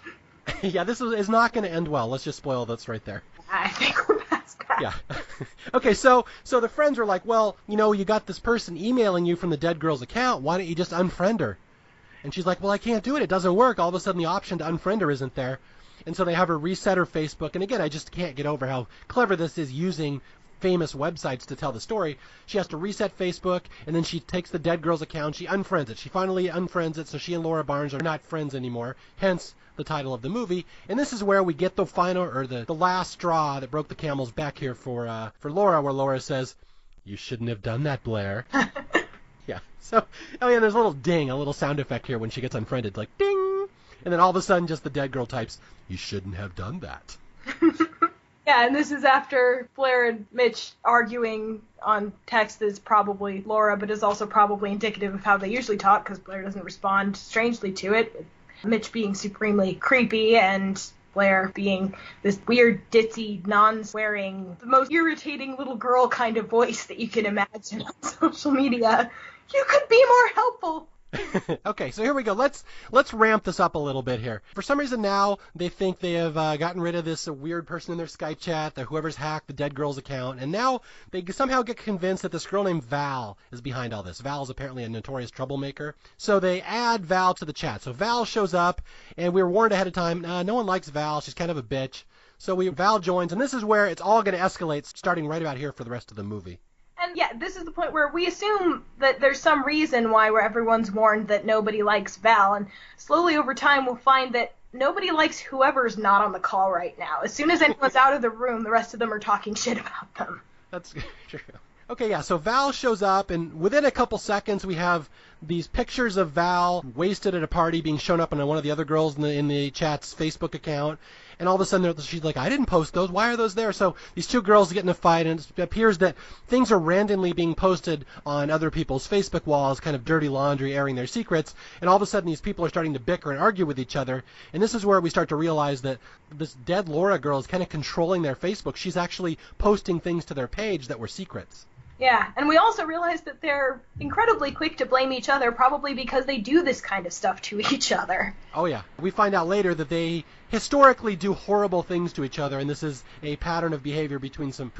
Yeah, this is not going to end well. Let's just spoil this right there. I think we're past that. Yeah. Okay, so the friends are like, well, you got this person emailing you from the dead girl's account. Why don't you just unfriend her? And she's like, well, I can't do it. It doesn't work. All of a sudden, the option to unfriend her isn't there. And so they have her reset her Facebook. And again, I just can't get over how clever this is, using famous websites to tell the story. She has to reset Facebook, and then she takes the dead girl's account. She unfriends it. She finally unfriends it, so she and Laura Barnes are not friends anymore. Hence the title of the movie. And this is where we get the final, or the last straw that broke the camel's back here for Laura, where Laura says, you shouldn't have done that, Blair. Yeah. So, there's a little ding, a little sound effect here when she gets unfriended, like ding, and then all of a sudden just the dead girl types, you shouldn't have done that. Yeah, and this is after Blair and Mitch arguing on text that's probably Laura, but is also probably indicative of how they usually talk, because Blair doesn't respond strangely to it. Mitch being supremely creepy, and Blair being this weird, ditzy, non-swearing, the most irritating little girl kind of voice that you can imagine on social media. You could be more helpful. Okay, so here we go. Let's ramp this up a little bit here. For some reason now, they think they have gotten rid of this weird person in their Skype chat, that whoever's hacked the dead girl's account, and now they somehow get convinced that this girl named Val is behind all this. Val is apparently a notorious troublemaker. So they add Val to the chat. So Val shows up, and we were warned ahead of time, no one likes Val. She's kind of a bitch. So Val joins, and this is where it's all going to escalate, starting right about here for the rest of the movie. And yeah, this is the point where we assume that there's some reason why where everyone's warned that nobody likes Val, and slowly over time we'll find that nobody likes whoever's not on the call right now. As soon as anyone's out of the room, the rest of them are talking shit about them. That's true. Okay, yeah, so Val shows up, and within a couple seconds we have these pictures of Val wasted at a party being shown up on one of the other girls in the chat's Facebook account. And all of a sudden she's like, I didn't post those. Why are those there? So these two girls get in a fight, and it appears that things are randomly being posted on other people's Facebook walls, kind of dirty laundry, airing their secrets. And all of a sudden these people are starting to bicker and argue with each other. And this is where we start to realize that this dead Laura girl is kind of controlling their Facebook. She's actually posting things to their page that were secrets. Yeah, and we also realize that they're incredibly quick to blame each other, probably because they do this kind of stuff to each other. Oh yeah. We find out later that they historically do horrible things to each other, and this is a pattern of behavior between some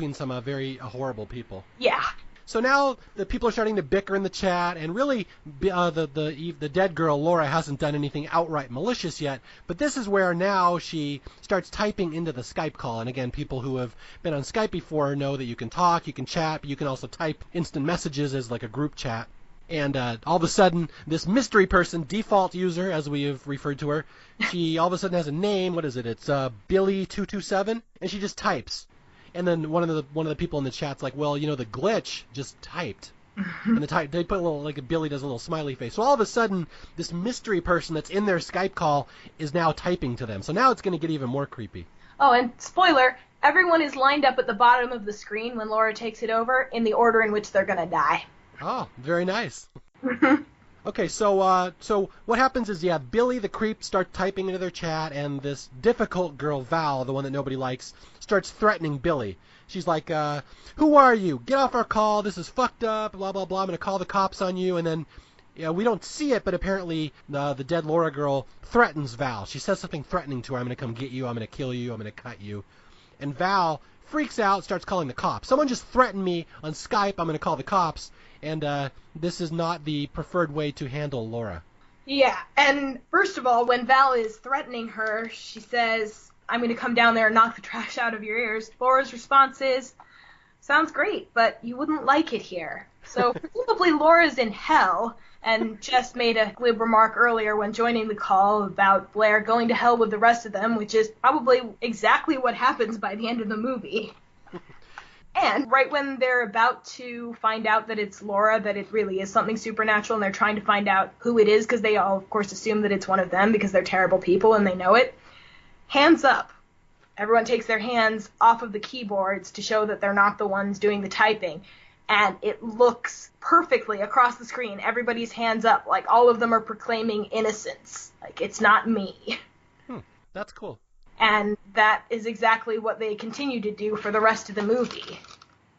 very horrible people. Yeah. So now the people are starting to bicker in the chat, and really the dead girl, Laura, hasn't done anything outright malicious yet, but this is where now she starts typing into the Skype call. And again, people who have been on Skype before know that you can talk, you can chat, but you can also type instant messages as like a group chat. And all of a sudden, this mystery person, default user, as we have referred to her, she all of a sudden has a name. What is it? It's Billy227, and she just types. And then one of the people in the chat's like, well, the glitch just typed. And they put a little, like Billy does a little smiley face. So all of a sudden, this mystery person that's in their Skype call is now typing to them. So now it's going to get even more creepy. Oh, and spoiler, everyone is lined up at the bottom of the screen when Laura takes it over in the order in which they're going to die. Oh, very nice. Okay, so what happens is, Billy the creep starts typing into their chat, and this difficult girl, Val, the one that nobody likes, starts threatening Billy. She's like, who are you? Get off our call. This is fucked up, blah, blah, blah. I'm going to call the cops on you. And then we don't see it, but apparently the dead Laura girl threatens Val. She says something threatening to her. I'm going to come get you. I'm going to kill you. I'm going to cut you. and Val freaks out, starts calling the cops. Someone just threatened me on Skype. I'm going to call the cops, and this is not the preferred way to handle Laura. Yeah, and first of all, when Val is threatening her, she says, I'm going to come down there and knock the trash out of your ears. Laura's response is, sounds great, but you wouldn't like it here. So presumably Laura's in hell, and Jess made a glib remark earlier when joining the call about Blair going to hell with the rest of them, which is probably exactly what happens by the end of the movie. And right when they're about to find out that it's Laura, that it really is something supernatural, and they're trying to find out who it is, because they all, of course, assume that it's one of them because they're terrible people and they know it, hands up. Everyone takes their hands off of the keyboards to show that they're not the ones doing the typing. And it looks perfectly across the screen. Everybody's hands up, like all of them are proclaiming innocence. Like, it's not me. That's cool. And that is exactly what they continue to do for the rest of the movie,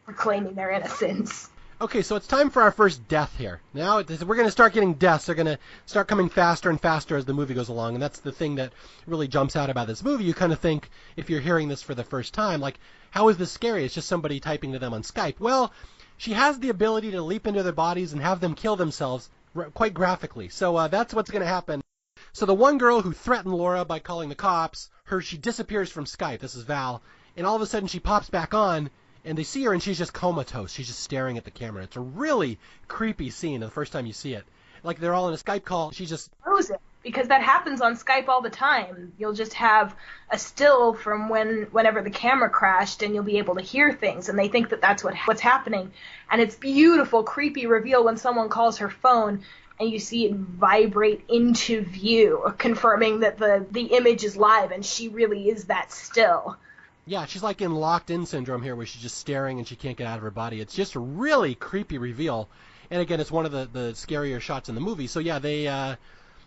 proclaiming their innocence. Okay, so it's time for our first death here. Now we're going to start getting deaths. They're going to start coming faster and faster as the movie goes along, and that's the thing that really jumps out about this movie. You kind of think, if you're hearing this for the first time, like, how is this scary? It's just somebody typing to them on Skype. Well, she has the ability to leap into their bodies and have them kill themselves quite graphically. So that's what's going to happen. So the one girl who threatened Laura by calling the cops, she disappears from Skype. This is Val. And all of a sudden she pops back on, and they see her, and she's just comatose. She's just staring at the camera. It's a really creepy scene the first time you see it. Like, they're all in a Skype call. She just... Frozen. Because that happens on Skype all the time. You'll just have a still from whenever the camera crashed, and you'll be able to hear things, and they think that that's what's happening. And it's beautiful, creepy reveal when someone calls her phone, and you see it vibrate into view, confirming that the image is live, and she really is that still. Yeah, she's like in locked-in syndrome here, where she's just staring and she can't get out of her body. It's just a really creepy reveal. And again, it's one of the scarier shots in the movie. So yeah, they're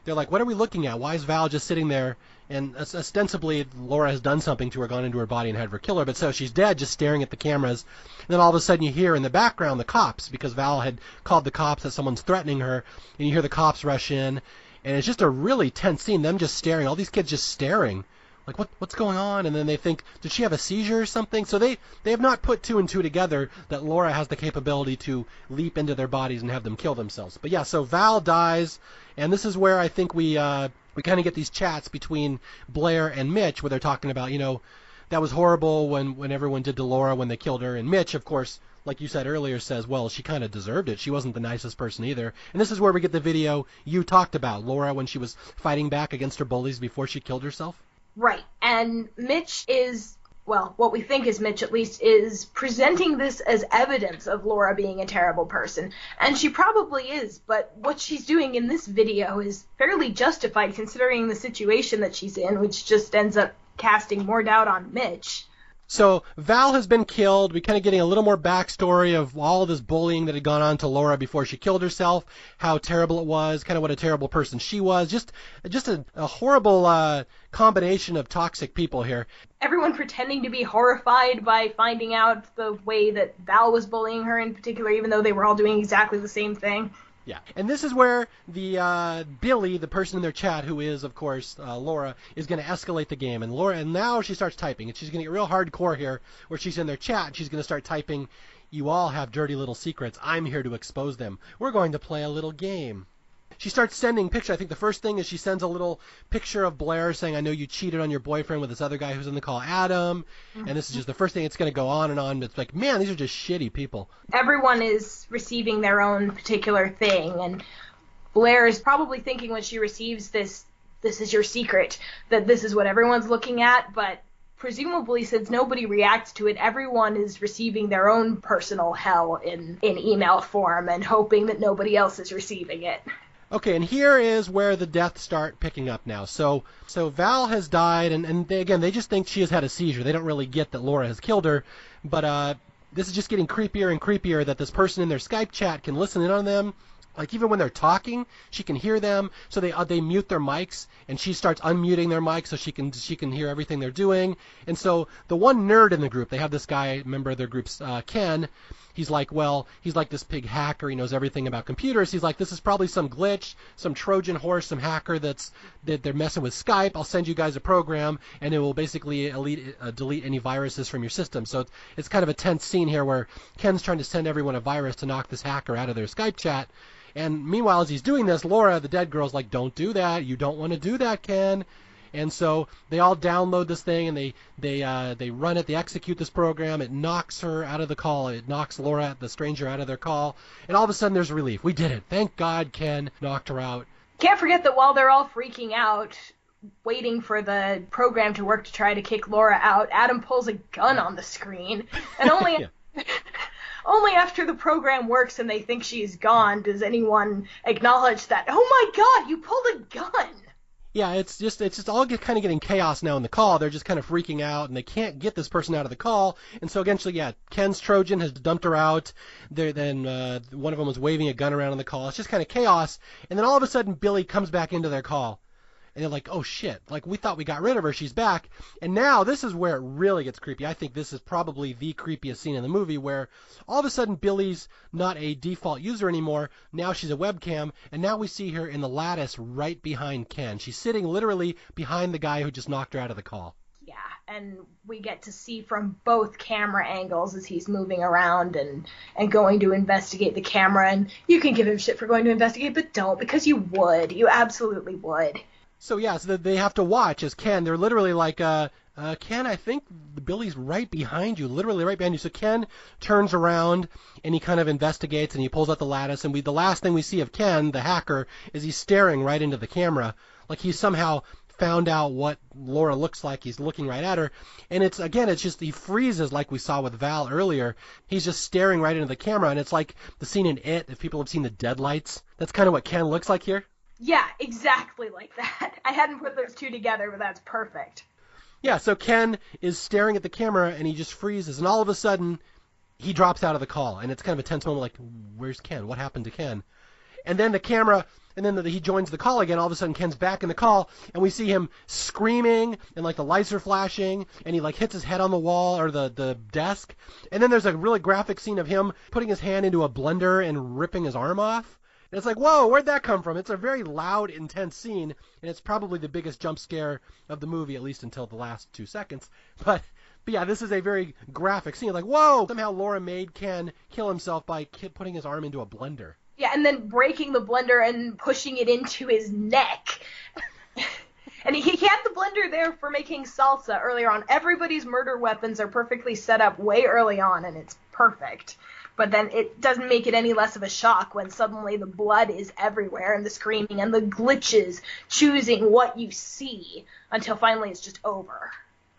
like, what are we looking at? Why is Val just sitting there? And ostensibly, Laura has done something to her, gone into her body and had her kill her. But so she's dead, just staring at the cameras. And then all of a sudden you hear in the background the cops, because Val had called the cops that someone's threatening her. And you hear the cops rush in. And it's just a really tense scene, them just staring, all these kids just staring. Like, what's going on? And then they think, did she have a seizure or something? So they have not put two and two together that Laura has the capability to leap into their bodies and have them kill themselves. But yeah, so Val dies, and this is where I think we kind of get these chats between Blair and Mitch, where they're talking about, that was horrible when everyone did to Laura when they killed her. And Mitch, of course, like you said earlier, says, well, she kind of deserved it. She wasn't the nicest person either. And this is where we get the video you talked about, Laura, when she was fighting back against her bullies before she killed herself. Right, and Mitch is, well, what we think is Mitch at least, is presenting this as evidence of Laura being a terrible person. And she probably is, but what she's doing in this video is fairly justified considering the situation that she's in, which just ends up casting more doubt on Mitch. So Val has been killed. We're kind of getting a little more backstory of all this bullying that had gone on to Laura before she killed herself, how terrible it was, kind of what a terrible person she was. Just a horrible combination of toxic people here. Everyone pretending to be horrified by finding out the way that Val was bullying her in particular, even though they were all doing exactly the same thing. Yeah, and this is where the Billy, the person in their chat, who is, of course, Laura, is going to escalate the game. And now she starts typing, and she's going to get real hardcore here, where she's in their chat, and she's going to start typing, you all have dirty little secrets. I'm here to expose them. We're going to play a little game. She starts sending pictures. I think the first thing is she sends a little picture of Blair saying, I know you cheated on your boyfriend with this other guy who's in the call, Adam. And this is just the first thing. It's going to go on and on. It's like, man, these are just shitty people. Everyone is receiving their own particular thing. And Blair is probably thinking when she receives this is your secret, that this is what everyone's looking at. But presumably, since nobody reacts to it, everyone is receiving their own personal hell in email form and hoping that nobody else is receiving it. Okay, and here is where the deaths start picking up now. So Val has died, and they just think she has had a seizure. They don't really get that Laura has killed her, but this is just getting creepier and creepier that this person in their Skype chat can listen in on them. Like, even when they're talking, she can hear them, so they mute their mics, and she starts unmuting their mics so she can hear everything they're doing. And so the one nerd in the group, they have this guy, member of their groups, Ken, he's like, well, he's like this big hacker. He knows everything about computers. He's like, this is probably some glitch, some Trojan horse, some hacker that they're messing with Skype. I'll send you guys a program, and it will basically delete any viruses from your system. So it's kind of a tense scene here where Ken's trying to send everyone a virus to knock this hacker out of their Skype chat. And meanwhile, as he's doing this, Laura, the dead girl's like, don't do that. You don't want to do that, Ken. And so they all download this thing, and they run it, they execute this program. It knocks her out of the call. It knocks Laura, the stranger, out of their call. And all of a sudden there's relief. We did it. Thank God Ken knocked her out. Can't forget that while they're all freaking out, waiting for the program to work to try to kick Laura out, Adam pulls a gun on the screen. And only... Only after the program works and they think she's gone does anyone acknowledge that, oh my God, you pulled a gun. Yeah, it's just all kind of getting chaos now in the call. They're just kind of freaking out, and they can't get this person out of the call. And so eventually, yeah, Ken's Trojan has dumped her out. Then one of them was waving a gun around in the call. It's just kind of chaos. And then all of a sudden, Billy comes back into their call. And they're like, oh, shit. Like, we thought we got rid of her. She's back. And now this is where it really gets creepy. I think this is probably the creepiest scene in the movie, where all of a sudden Billy's not a default user anymore. Now she's a webcam. And now we see her in the lattice right behind Ken. She's sitting literally behind the guy who just knocked her out of the call. Yeah, and we get to see from both camera angles as he's moving around and going to investigate the camera. And you can give him shit for going to investigate, but don't, because you would. You absolutely would. So, yeah, so they have to watch as Ken. They're literally like, Ken, I think Billy's right behind you, literally right behind you. So Ken turns around, and he kind of investigates, and he pulls out the lattice. And the last thing we see of Ken, the hacker, is he's staring right into the camera, like he's somehow found out what Laura looks like. He's looking right at her. And it's just he freezes like we saw with Val earlier. He's just staring right into the camera, and it's like the scene in It, if people have seen the Deadlights. That's kind of what Ken looks like here. Yeah, exactly like that. I hadn't put those two together, but that's perfect. Yeah, so Ken is staring at the camera, and he just freezes, and all of a sudden, he drops out of the call, and it's kind of a tense moment, like, where's Ken? What happened to Ken? And then he joins the call again. All of a sudden, Ken's back in the call, and we see him screaming, and, like, the lights are flashing, and he, like, hits his head on the wall, or the desk, and then there's a really graphic scene of him putting his hand into a blender and ripping his arm off. And it's like, whoa, where'd that come from? It's a very loud, intense scene, and it's probably the biggest jump scare of the movie, at least until the last 2 seconds. But yeah, this is a very graphic scene. Like, whoa, somehow Laura made Ken kill himself by putting his arm into a blender. Yeah, and then breaking the blender and pushing it into his neck. And he had the blender there for making salsa earlier on. Everybody's murder weapons are perfectly set up way early on, and it's perfect. But then it doesn't make it any less of a shock when suddenly the blood is everywhere and the screaming and the glitches choosing what you see until finally it's just over.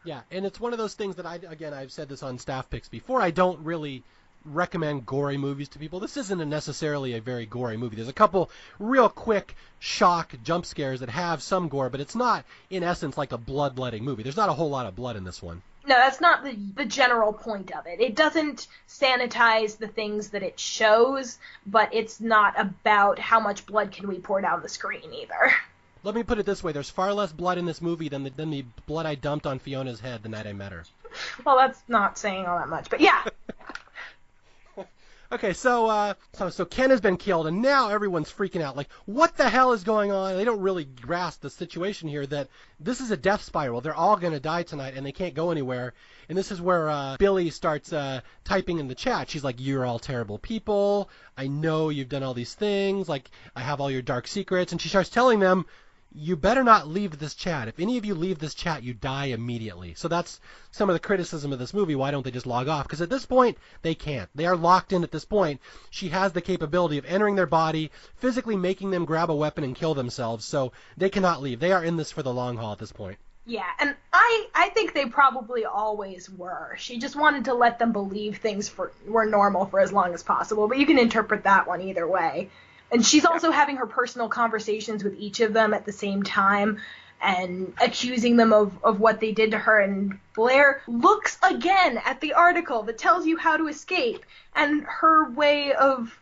Yeah, and it's one of those things that I've said this on Staff Picks before, I don't really recommend gory movies to people. This isn't necessarily a very gory movie. There's a couple real quick shock jump scares that have some gore, but it's not, in essence, like a bloodletting movie. There's not a whole lot of blood in this one. No, that's not the general point of it. It doesn't sanitize the things that it shows, but it's not about how much blood can we pour down the screen either. Let me put it this way. There's far less blood in this movie than the blood I dumped on Fiona's head the night I met her. Well, that's not saying all that much, but yeah. Okay, so Ken has been killed, and now everyone's freaking out. Like, what the hell is going on? They don't really grasp the situation here, that this is a death spiral. They're all going to die tonight, and they can't go anywhere. And this is where Billy starts typing in the chat. She's like, you're all terrible people. I know you've done all these things. Like, I have all your dark secrets. And she starts telling them, you better not leave this chat. If any of you leave this chat, you die immediately. So that's some of the criticism of this movie. Why don't they just log off? Because at this point, they can't. They are locked in at this point. She has the capability of entering their body, physically making them grab a weapon and kill themselves. So they cannot leave. They are in this for the long haul at this point. Yeah, and I think they probably always were. She just wanted to let them believe things were normal for as long as possible. But you can interpret that one either way. And she's also having her personal conversations with each of them at the same time and accusing them of what they did to her. And Blair looks again at the article that tells you how to escape. And her way of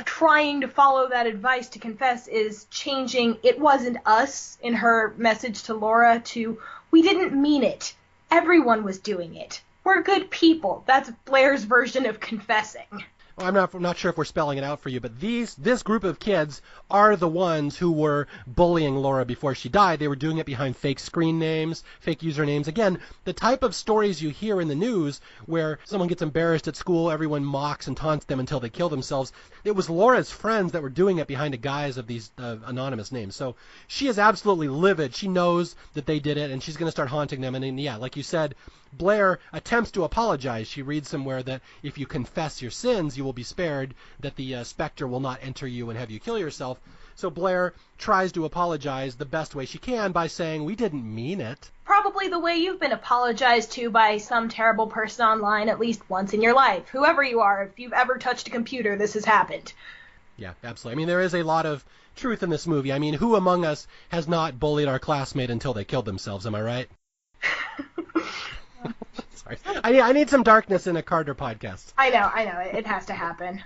trying to follow that advice to confess is changing "it wasn't us" in her message to Laura to "we didn't mean it. Everyone was doing it. We're good people." That's Blair's version of confessing. I'm not sure if we're spelling it out for you, but this group of kids are the ones who were bullying Laura before she died. They were doing it behind fake screen names, fake usernames. Again, the type of stories you hear in the news where someone gets embarrassed at school, everyone mocks and taunts them until they kill themselves. It was Laura's friends that were doing it behind a guise of these anonymous names. So she is absolutely livid. She knows that they did it, and she's going to start haunting them. And then, yeah, like you said, Blair attempts to apologize. She reads somewhere that if you confess your sins, you will be spared, that the specter will not enter you and have you kill yourself. So Blair tries to apologize the best way she can by saying, we didn't mean it. Probably the way you've been apologized to by some terrible person online at least once in your life. Whoever you are, if you've ever touched a computer, this has happened. Yeah, absolutely. I mean, there is a lot of truth in this movie. I mean, who among us has not bullied our classmate until they killed themselves? Am I right? Sorry. I need some darkness in a Carter podcast. I know. It has to happen.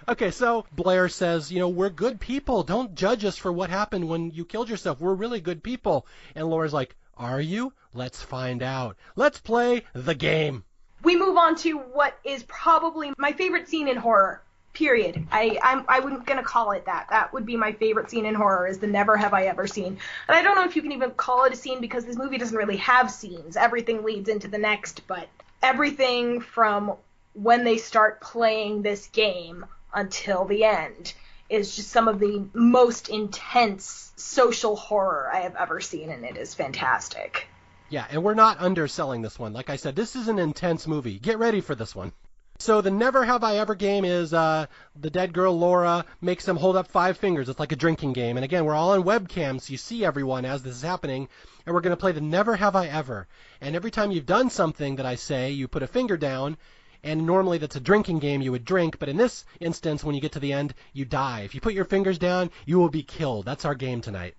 Okay, so Blair says, we're good people. Don't judge us for what happened when you killed yourself. We're really good people. And Laura's like, are you? Let's find out. Let's play the game. We move on to what is probably my favorite scene in horror. Period. I wasn't going to call it that. That would be my favorite scene in horror, is the Never Have I Ever scene. And I don't know if you can even call it a scene because this movie doesn't really have scenes. Everything leads into the next, but everything from when they start playing this game until the end is just some of the most intense social horror I have ever seen, and it is fantastic. Yeah, and we're not underselling this one. Like I said, this is an intense movie. Get ready for this one. So the Never Have I Ever game is the dead girl Laura makes them hold up 5 fingers. It's like a drinking game. And again, we're all on webcam, so you see everyone as this is happening. And we're going to play the Never Have I Ever. And every time you've done something that I say, you put a finger down. And normally that's a drinking game, you would drink. But in this instance, when you get to the end, you die. If you put your fingers down, you will be killed. That's our game tonight.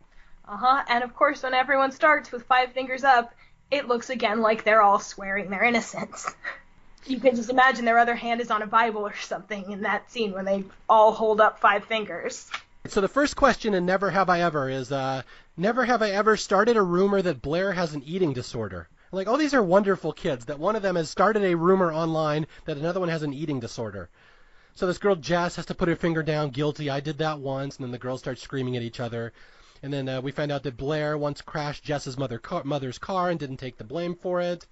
And of course, when everyone starts with 5 fingers up, it looks again like they're all swearing their innocence. You can just imagine their other hand is on a Bible or something in that scene when they all hold up 5 fingers. So the first question in Never Have I Ever is, never have I ever started a rumor that Blair has an eating disorder. Like, oh, these are wonderful kids, that one of them has started a rumor online that another one has an eating disorder. So this girl Jess has to put her finger down, guilty, I did that once, and then the girls start screaming at each other. And then we find out that Blair once crashed Jess's mother's car and didn't take the blame for it.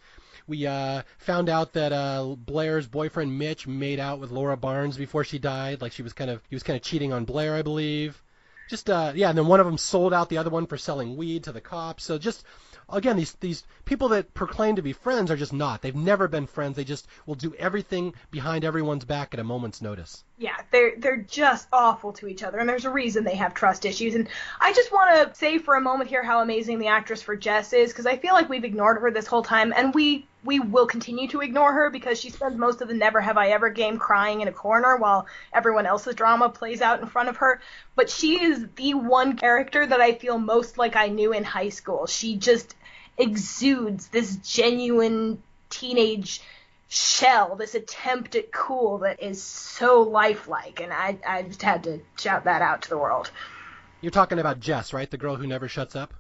We found out that Blair's boyfriend Mitch made out with Laura Barnes before she died. Like he was kind of cheating on Blair, I believe. Just and then one of them sold out the other one for selling weed to the cops. So just again, these people that proclaim to be friends are just not. They've never been friends. They just will do everything behind everyone's back at a moment's notice. Yeah, they're just awful to each other, and there's a reason they have trust issues. And I just want to say for a moment here how amazing the actress for Jess is, because I feel like we've ignored her this whole time, and we will continue to ignore her because she spends most of the Never Have I Ever game crying in a corner while everyone else's drama plays out in front of her. But she is the one character that I feel most like I knew in high school. She just exudes this genuine teenage shell, this attempt at cool that is so lifelike, and I just had to shout that out to the world. You're talking about Jess, right? The girl who never shuts up?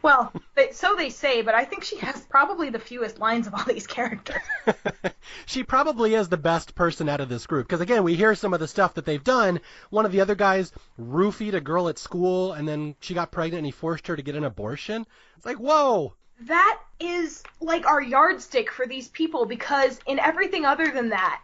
Well, so they say, but I think she has probably the fewest lines of all these characters. She probably is the best person out of this group, because again, we hear some of the stuff that they've done. One of the other guys roofied a girl at school, and then she got pregnant and he forced her to get an abortion. It's like, whoa! That is like our yardstick for these people, because in everything other than that,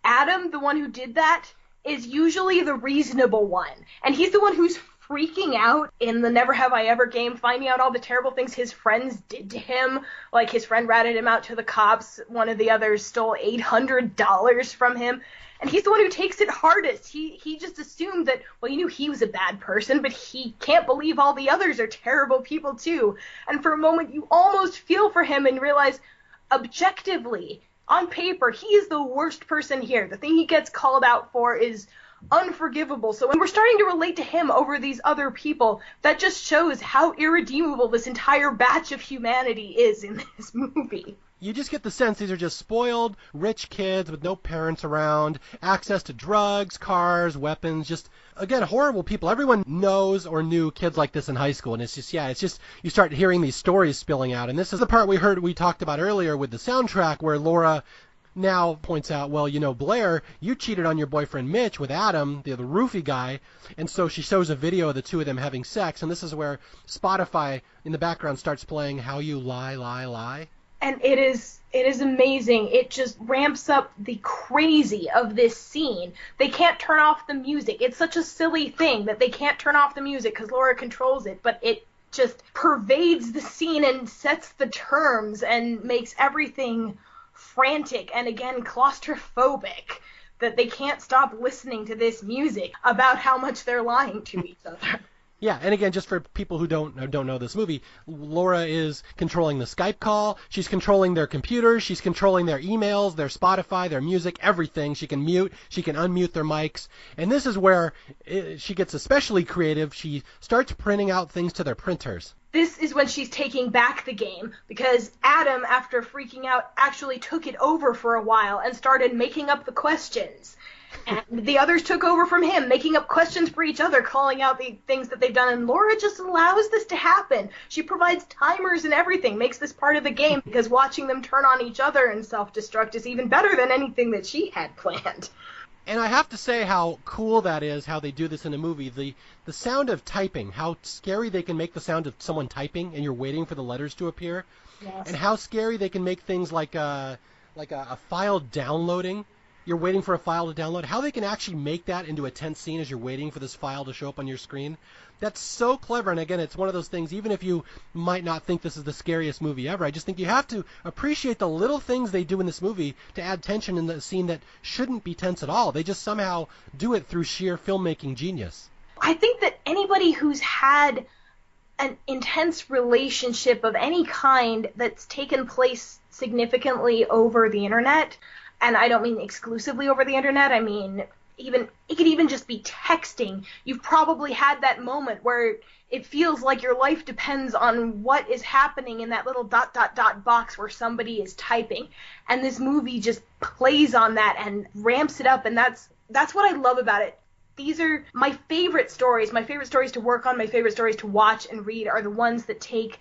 Adam, the one who did that, is usually the reasonable one. And he's the one who's freaking out in the Never Have I Ever game, finding out all the terrible things his friends did to him. Like his friend ratted him out to the cops. One of the others stole $800 from him. And he's the one who takes it hardest. He just assumed that, well, you knew he was a bad person, but he can't believe all the others are terrible people too. And for a moment, you almost feel for him and realize, objectively, on paper, he is the worst person here. The thing he gets called out for is unforgivable. So when we're starting to relate to him over these other people, that just shows how irredeemable this entire batch of humanity is in this movie. You just get the sense these are just spoiled, rich kids with no parents around, access to drugs, cars, weapons, just, again, horrible people. Everyone knows or knew kids like this in high school, and it's just, you start hearing these stories spilling out. And this is the part we talked about earlier with the soundtrack, where Laura now points out, well, Blair, you cheated on your boyfriend Mitch with Adam, the roofie guy, and so she shows a video of the two of them having sex, and this is where Spotify in the background starts playing How You Lie, Lie, Lie. And it is amazing. It just ramps up the crazy of this scene. They can't turn off the music. It's such a silly thing that they can't turn off the music because Laura controls it, but it just pervades the scene and sets the terms and makes everything frantic and, again, claustrophobic, that they can't stop listening to this music about how much they're lying to each other. Yeah, and again, just for people who don't know this movie, Laura is controlling the Skype call, she's controlling their computers, she's controlling their emails, their Spotify, their music, everything. She can mute, she can unmute their mics, and this is where she gets especially creative. She starts printing out things to their printers. This is when she's taking back the game, because Adam, after freaking out, actually took it over for a while and started making up the questions. And the others took over from him, making up questions for each other, calling out the things that they've done, and Laura just allows this to happen. She provides timers and everything, makes this part of the game, because watching them turn on each other and self-destruct is even better than anything that she had planned. And I have to say how cool that is, how they do this in a movie. The sound of typing, how scary they can make the sound of someone typing and you're waiting for the letters to appear. Yes. And how scary they can make things like a file downloading. You're waiting for a file to download. How they can actually make that into a tense scene as you're waiting for this file to show up on your screen. That's so clever. And again, it's one of those things, even if you might not think this is the scariest movie ever, I just think you have to appreciate the little things they do in this movie to add tension in the scene that shouldn't be tense at all. They just somehow do it through sheer filmmaking genius. I think that anybody who's had an intense relationship of any kind that's taken place significantly over the internet, and I don't mean exclusively over the internet, I mean it could even just be texting. You've probably had that moment where it feels like your life depends on what is happening in that little ... box where somebody is typing. And this movie just plays on that and ramps it up, and that's what I love about it. These are my favorite stories. My favorite stories to work on, my favorite stories to watch and read are the ones that take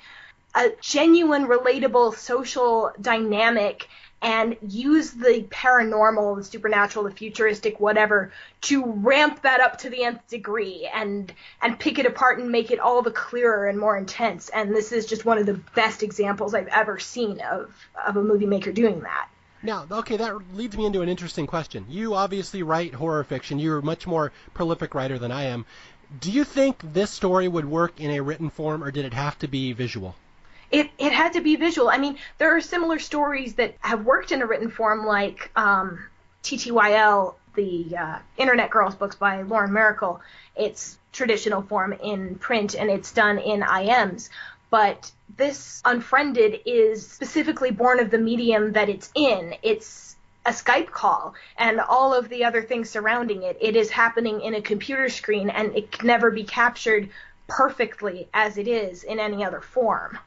a genuine, relatable social dynamic and use the paranormal, the supernatural, the futuristic, whatever, to ramp that up to the nth degree and pick it apart and make it all the clearer and more intense. And this is just one of the best examples I've ever seen of a movie maker doing that. Now, okay, that leads me into an interesting question. You obviously write horror fiction. You're a much more prolific writer than I am. Do you think this story would work in a written form, or did it have to be visual? It had to be visual. I mean, there are similar stories that have worked in a written form, like TTYL, the Internet Girls books by Lauren Miracle. It's traditional form in print, and it's done in IMs. But this Unfriended is specifically born of the medium that it's in. It's a Skype call, and all of the other things surrounding it. It is happening in a computer screen, and it can never be captured perfectly as it is in any other form.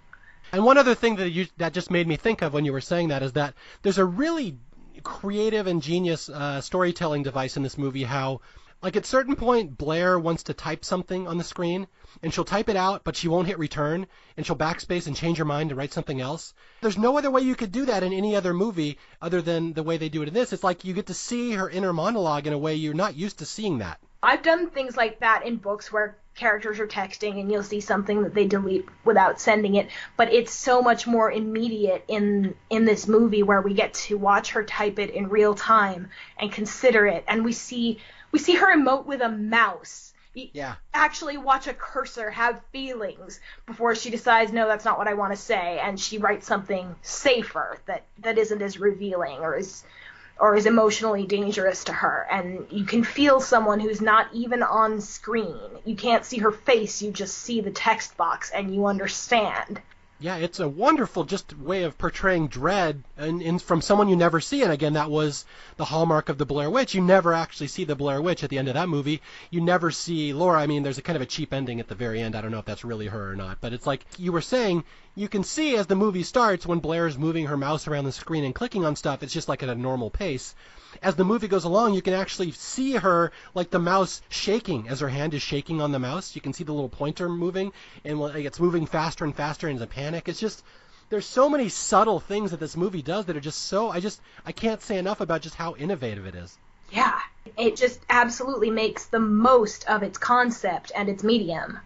And one other thing that just made me think of when you were saying that is that there's a really creative and genius storytelling device in this movie. How, like, at a certain point, Blair wants to type something on the screen, and she'll type it out, but she won't hit return, and she'll backspace and change her mind and write something else. There's no other way you could do that in any other movie other than the way they do it in this. It's like you get to see her inner monologue in a way you're not used to seeing that. I've done things like that in books where characters are texting and you'll see something that they delete without sending it, but it's so much more immediate in this movie where we get to watch her type it in real time and consider it, and we see her emote with a mouse. Yeah. Actually watch a cursor have feelings before she decides, no, that's not what I want to say, and she writes something safer that isn't as revealing or is emotionally dangerous to her. And you can feel someone who's not even on screen. You can't see her face, you just see the text box, and you understand. Yeah, it's a wonderful just way of portraying dread from someone you never see. And again, that was the hallmark of the Blair Witch. You never actually see the Blair Witch at the end of that movie. You never see Laura. I mean, there's a kind of a cheap ending at the very end. I don't know if that's really her or not. But it's like you were saying, you can see as the movie starts when Blair is moving her mouse around the screen and clicking on stuff, it's just like at a normal pace. As the movie goes along, you can actually see her, like the mouse shaking as her hand is shaking on the mouse. You can see the little pointer moving, and it's moving faster and faster, and it's a panic. It's just, there's so many subtle things that this movie does that are just so, I can't say enough about just how innovative it is. Yeah, it just absolutely makes the most of its concept and its medium.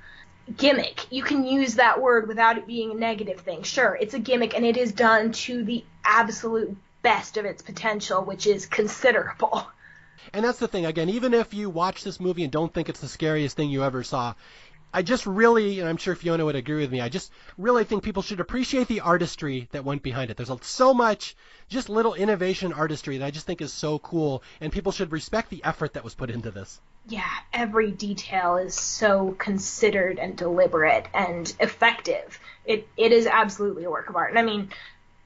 Gimmick, you can use that word without it being a negative thing. Sure, it's a gimmick, and it is done to the absolute best of its potential, which is considerable. And that's the thing, again, even if you watch this movie and don't think it's the scariest thing you ever saw, I just really, and I'm sure Fiona would agree with me, I just really think people should appreciate the artistry that went behind it. There's so much just little innovation artistry that I just think is so cool, and people should respect the effort that was put into this. Yeah, every detail is so considered and deliberate and effective. It is absolutely a work of art. And I mean,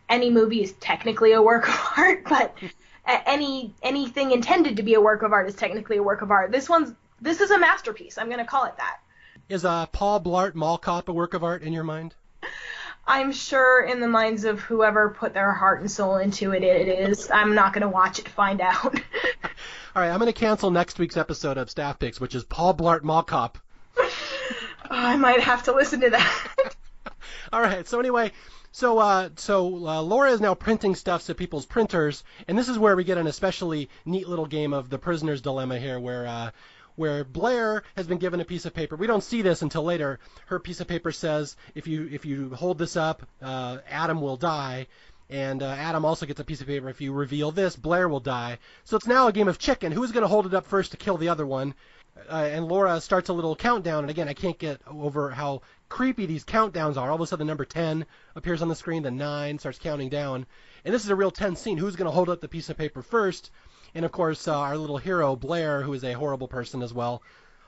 any movie is technically a work of art, but anything intended to be a work of art is technically a work of art. This is a masterpiece. I'm going to call it that. Is Paul Blart Mall Cop a work of art in your mind? I'm sure in the minds of whoever put their heart and soul into it, it is. I'm not going to watch it to find out. All right, I'm going to cancel next week's episode of Staff Picks, which is Paul Blart Mall Cop. I might have to listen to that. All right, so anyway, Laura is now printing stuff to people's printers, and this is where we get an especially neat little game of the prisoner's dilemma here, where Blair has been given a piece of paper. We don't see this until later. Her piece of paper says, if you hold this up, Adam will die. And Adam also gets a piece of paper. If you reveal this, Blair will die. So it's now a game of chicken. Who's going to hold it up first to kill the other one? And Laura starts a little countdown. And again, I can't get over how creepy these countdowns are. All of a sudden, number 10 appears on the screen. The 9 starts counting down. And this is a real tense scene. Who's going to hold up the piece of paper first? And, of course, our little hero, Blair, who is a horrible person as well,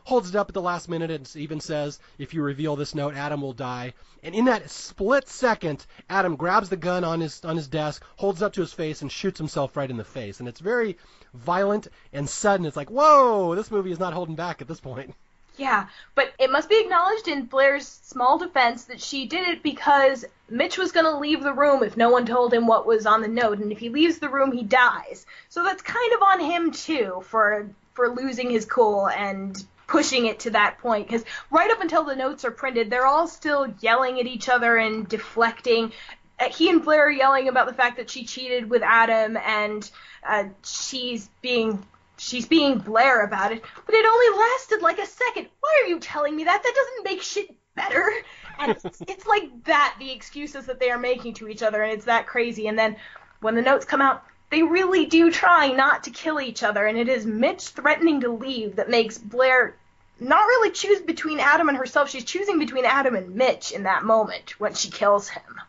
holds it up at the last minute and even says, if you reveal this note, Adam will die. And in that split second, Adam grabs the gun on his desk, holds it up to his face, and shoots himself right in the face. And it's very violent and sudden. It's like, whoa, this movie is not holding back at this point. Yeah, but it must be acknowledged in Blair's small defense that she did it because Mitch was going to leave the room if no one told him what was on the note, and if he leaves the room, he dies. So that's kind of on him, too, for losing his cool and pushing it to that point, because right up until the notes are printed, they're all still yelling at each other and deflecting. He and Blair are yelling about the fact that she cheated with Adam, and she's being Blair about it, but it only lasted like a second. Why are you telling me that? That doesn't make shit better. And it's like that, the excuses that they are making to each other, and it's that crazy. And then when the notes come out, they really do try not to kill each other, and it is Mitch threatening to leave that makes Blair not really choose between Adam and herself. She's choosing between Adam and Mitch in that moment when she kills him.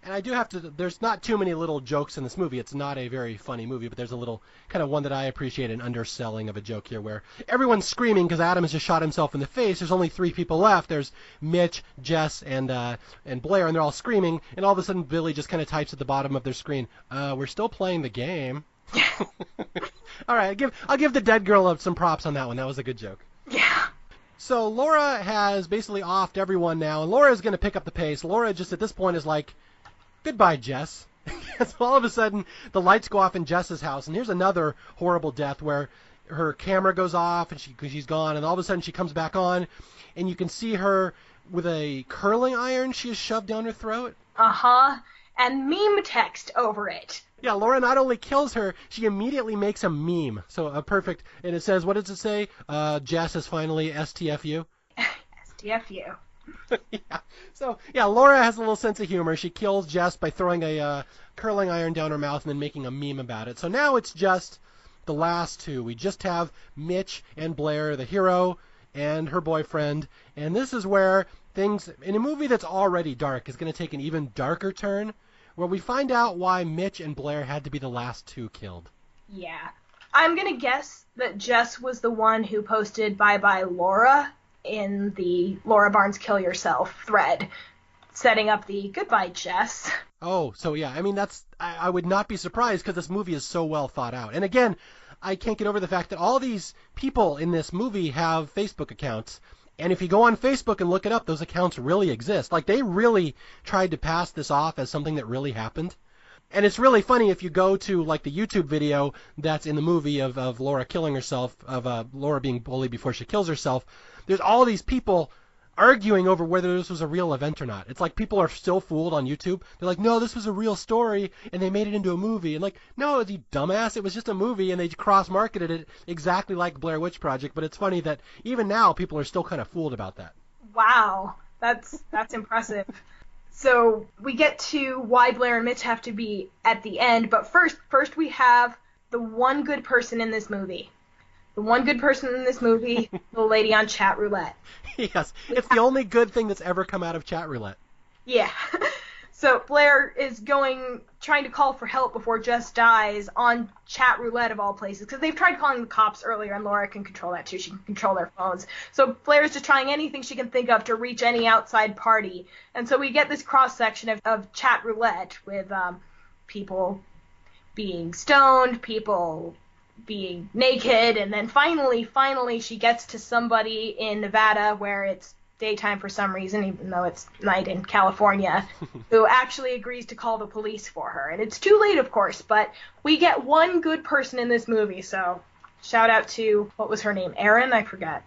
And I do have to, there's not too many little jokes in this movie. It's not a very funny movie, but there's a little kind of one that I appreciate, an underselling of a joke here where everyone's screaming because Adam has just shot himself in the face. There's only 3 people left. There's Mitch, Jess, and Blair, and they're all screaming. And all of a sudden, Billy just kind of types at the bottom of their screen, we're still playing the game. All right, I'll give the dead girl some props on that one. That was a good joke. Yeah. So Laura has basically offed everyone now, and Laura's going to pick up the pace. Laura just at this point is like, goodbye, Jess. So all of a sudden, the lights go off in Jess's house, and here's another horrible death where her camera goes off and she's gone, and all of a sudden she comes back on, and you can see her with a curling iron she has shoved down her throat. Uh-huh. And meme text over it. Yeah, Laura not only kills her, she immediately makes a meme. So perfect. And it says, what does it say? Jess is finally STFU. STFU. Yeah. So, yeah, Laura has a little sense of humor. She kills Jess by throwing a curling iron down her mouth and then making a meme about it. So now it's just the last 2. We just have Mitch and Blair, the hero, and her boyfriend. And this is where things, in a movie that's already dark, is going to take an even darker turn, where we find out why Mitch and Blair had to be the last 2 killed. Yeah. I'm going to guess that Jess was the one who posted bye-bye Laura in the Laura Barnes Kill Yourself thread, setting up the goodbye Jess. Oh, so yeah, I mean, I would not be surprised because this movie is so well thought out. And again, I can't get over the fact that all these people in this movie have Facebook accounts. And if you go on Facebook and look it up, those accounts really exist. Like, they really tried to pass this off as something that really happened. And it's really funny if you go to, like, the YouTube video that's in the movie of Laura killing herself, of Laura being bullied before she kills herself. There's all these people arguing over whether this was a real event or not. It's like people are still fooled on YouTube. They're like, no, this was a real story, and they made it into a movie. And like, no, you dumbass, it was just a movie, and they cross-marketed it exactly like Blair Witch Project. But it's funny that even now people are still kind of fooled about that. Wow, that's impressive. So we get to why Blair and Mitch have to be at the end, but first we have the one good person in this movie. The one good person in this movie, the lady on chat roulette. Yes, it's the only good thing that's ever come out of chat roulette. Yeah. So Blair is trying to call for help before Jess dies on chat roulette of all places, because they've tried calling the cops earlier, and Laura can control that too. She can control their phones. So Blair's just trying anything she can think of to reach any outside party. And so we get this cross-section of chat roulette with people being stoned, people being naked, and then finally she gets to somebody in Nevada where it's daytime for some reason, even though it's night in California, who actually agrees to call the police for her. And it's too late, of course, but we get one good person in this movie, so shout out to, what was her name, Erin? I forget.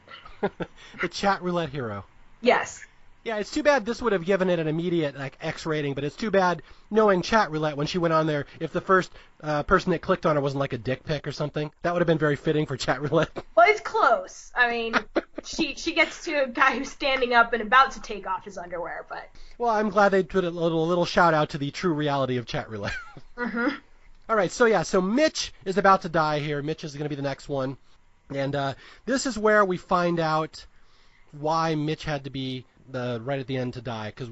The chat roulette hero. Yes. Yeah, it's too bad this would have given it an immediate X rating, but it's too bad knowing chat roulette when she went on there, if the first person that clicked on her wasn't like a dick pic or something. That would have been very fitting for chat roulette. Well, it's close. I mean, she gets to a guy who's standing up and about to take off his underwear, but... Well, I'm glad they put a little shout out to the true reality of chat roulette. Mm-hmm. All right, so Mitch is about to die here. Mitch is going to be the next one. And this is where we find out why Mitch had to be right at the end to die, because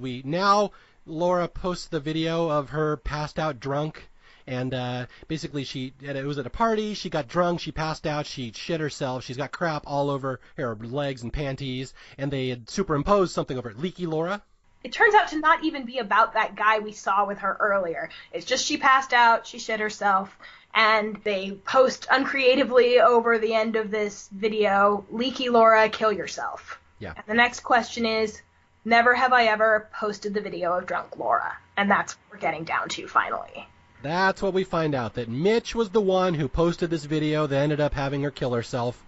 Laura posts the video of her passed out drunk, and basically it was at a party, she got drunk, she passed out, she shit herself, she's got crap all over her legs and panties, and they had superimposed something over it. Leaky Laura? It turns out to not even be about that guy we saw with her earlier. It's just she passed out, she shit herself, and they post uncreatively over the end of this video, Leaky Laura, kill yourself. Yeah. And the next question is, never have I ever posted the video of drunk Laura. And that's what we're getting down to finally. That's what we find out, that Mitch was the one who posted this video that ended up having her kill herself.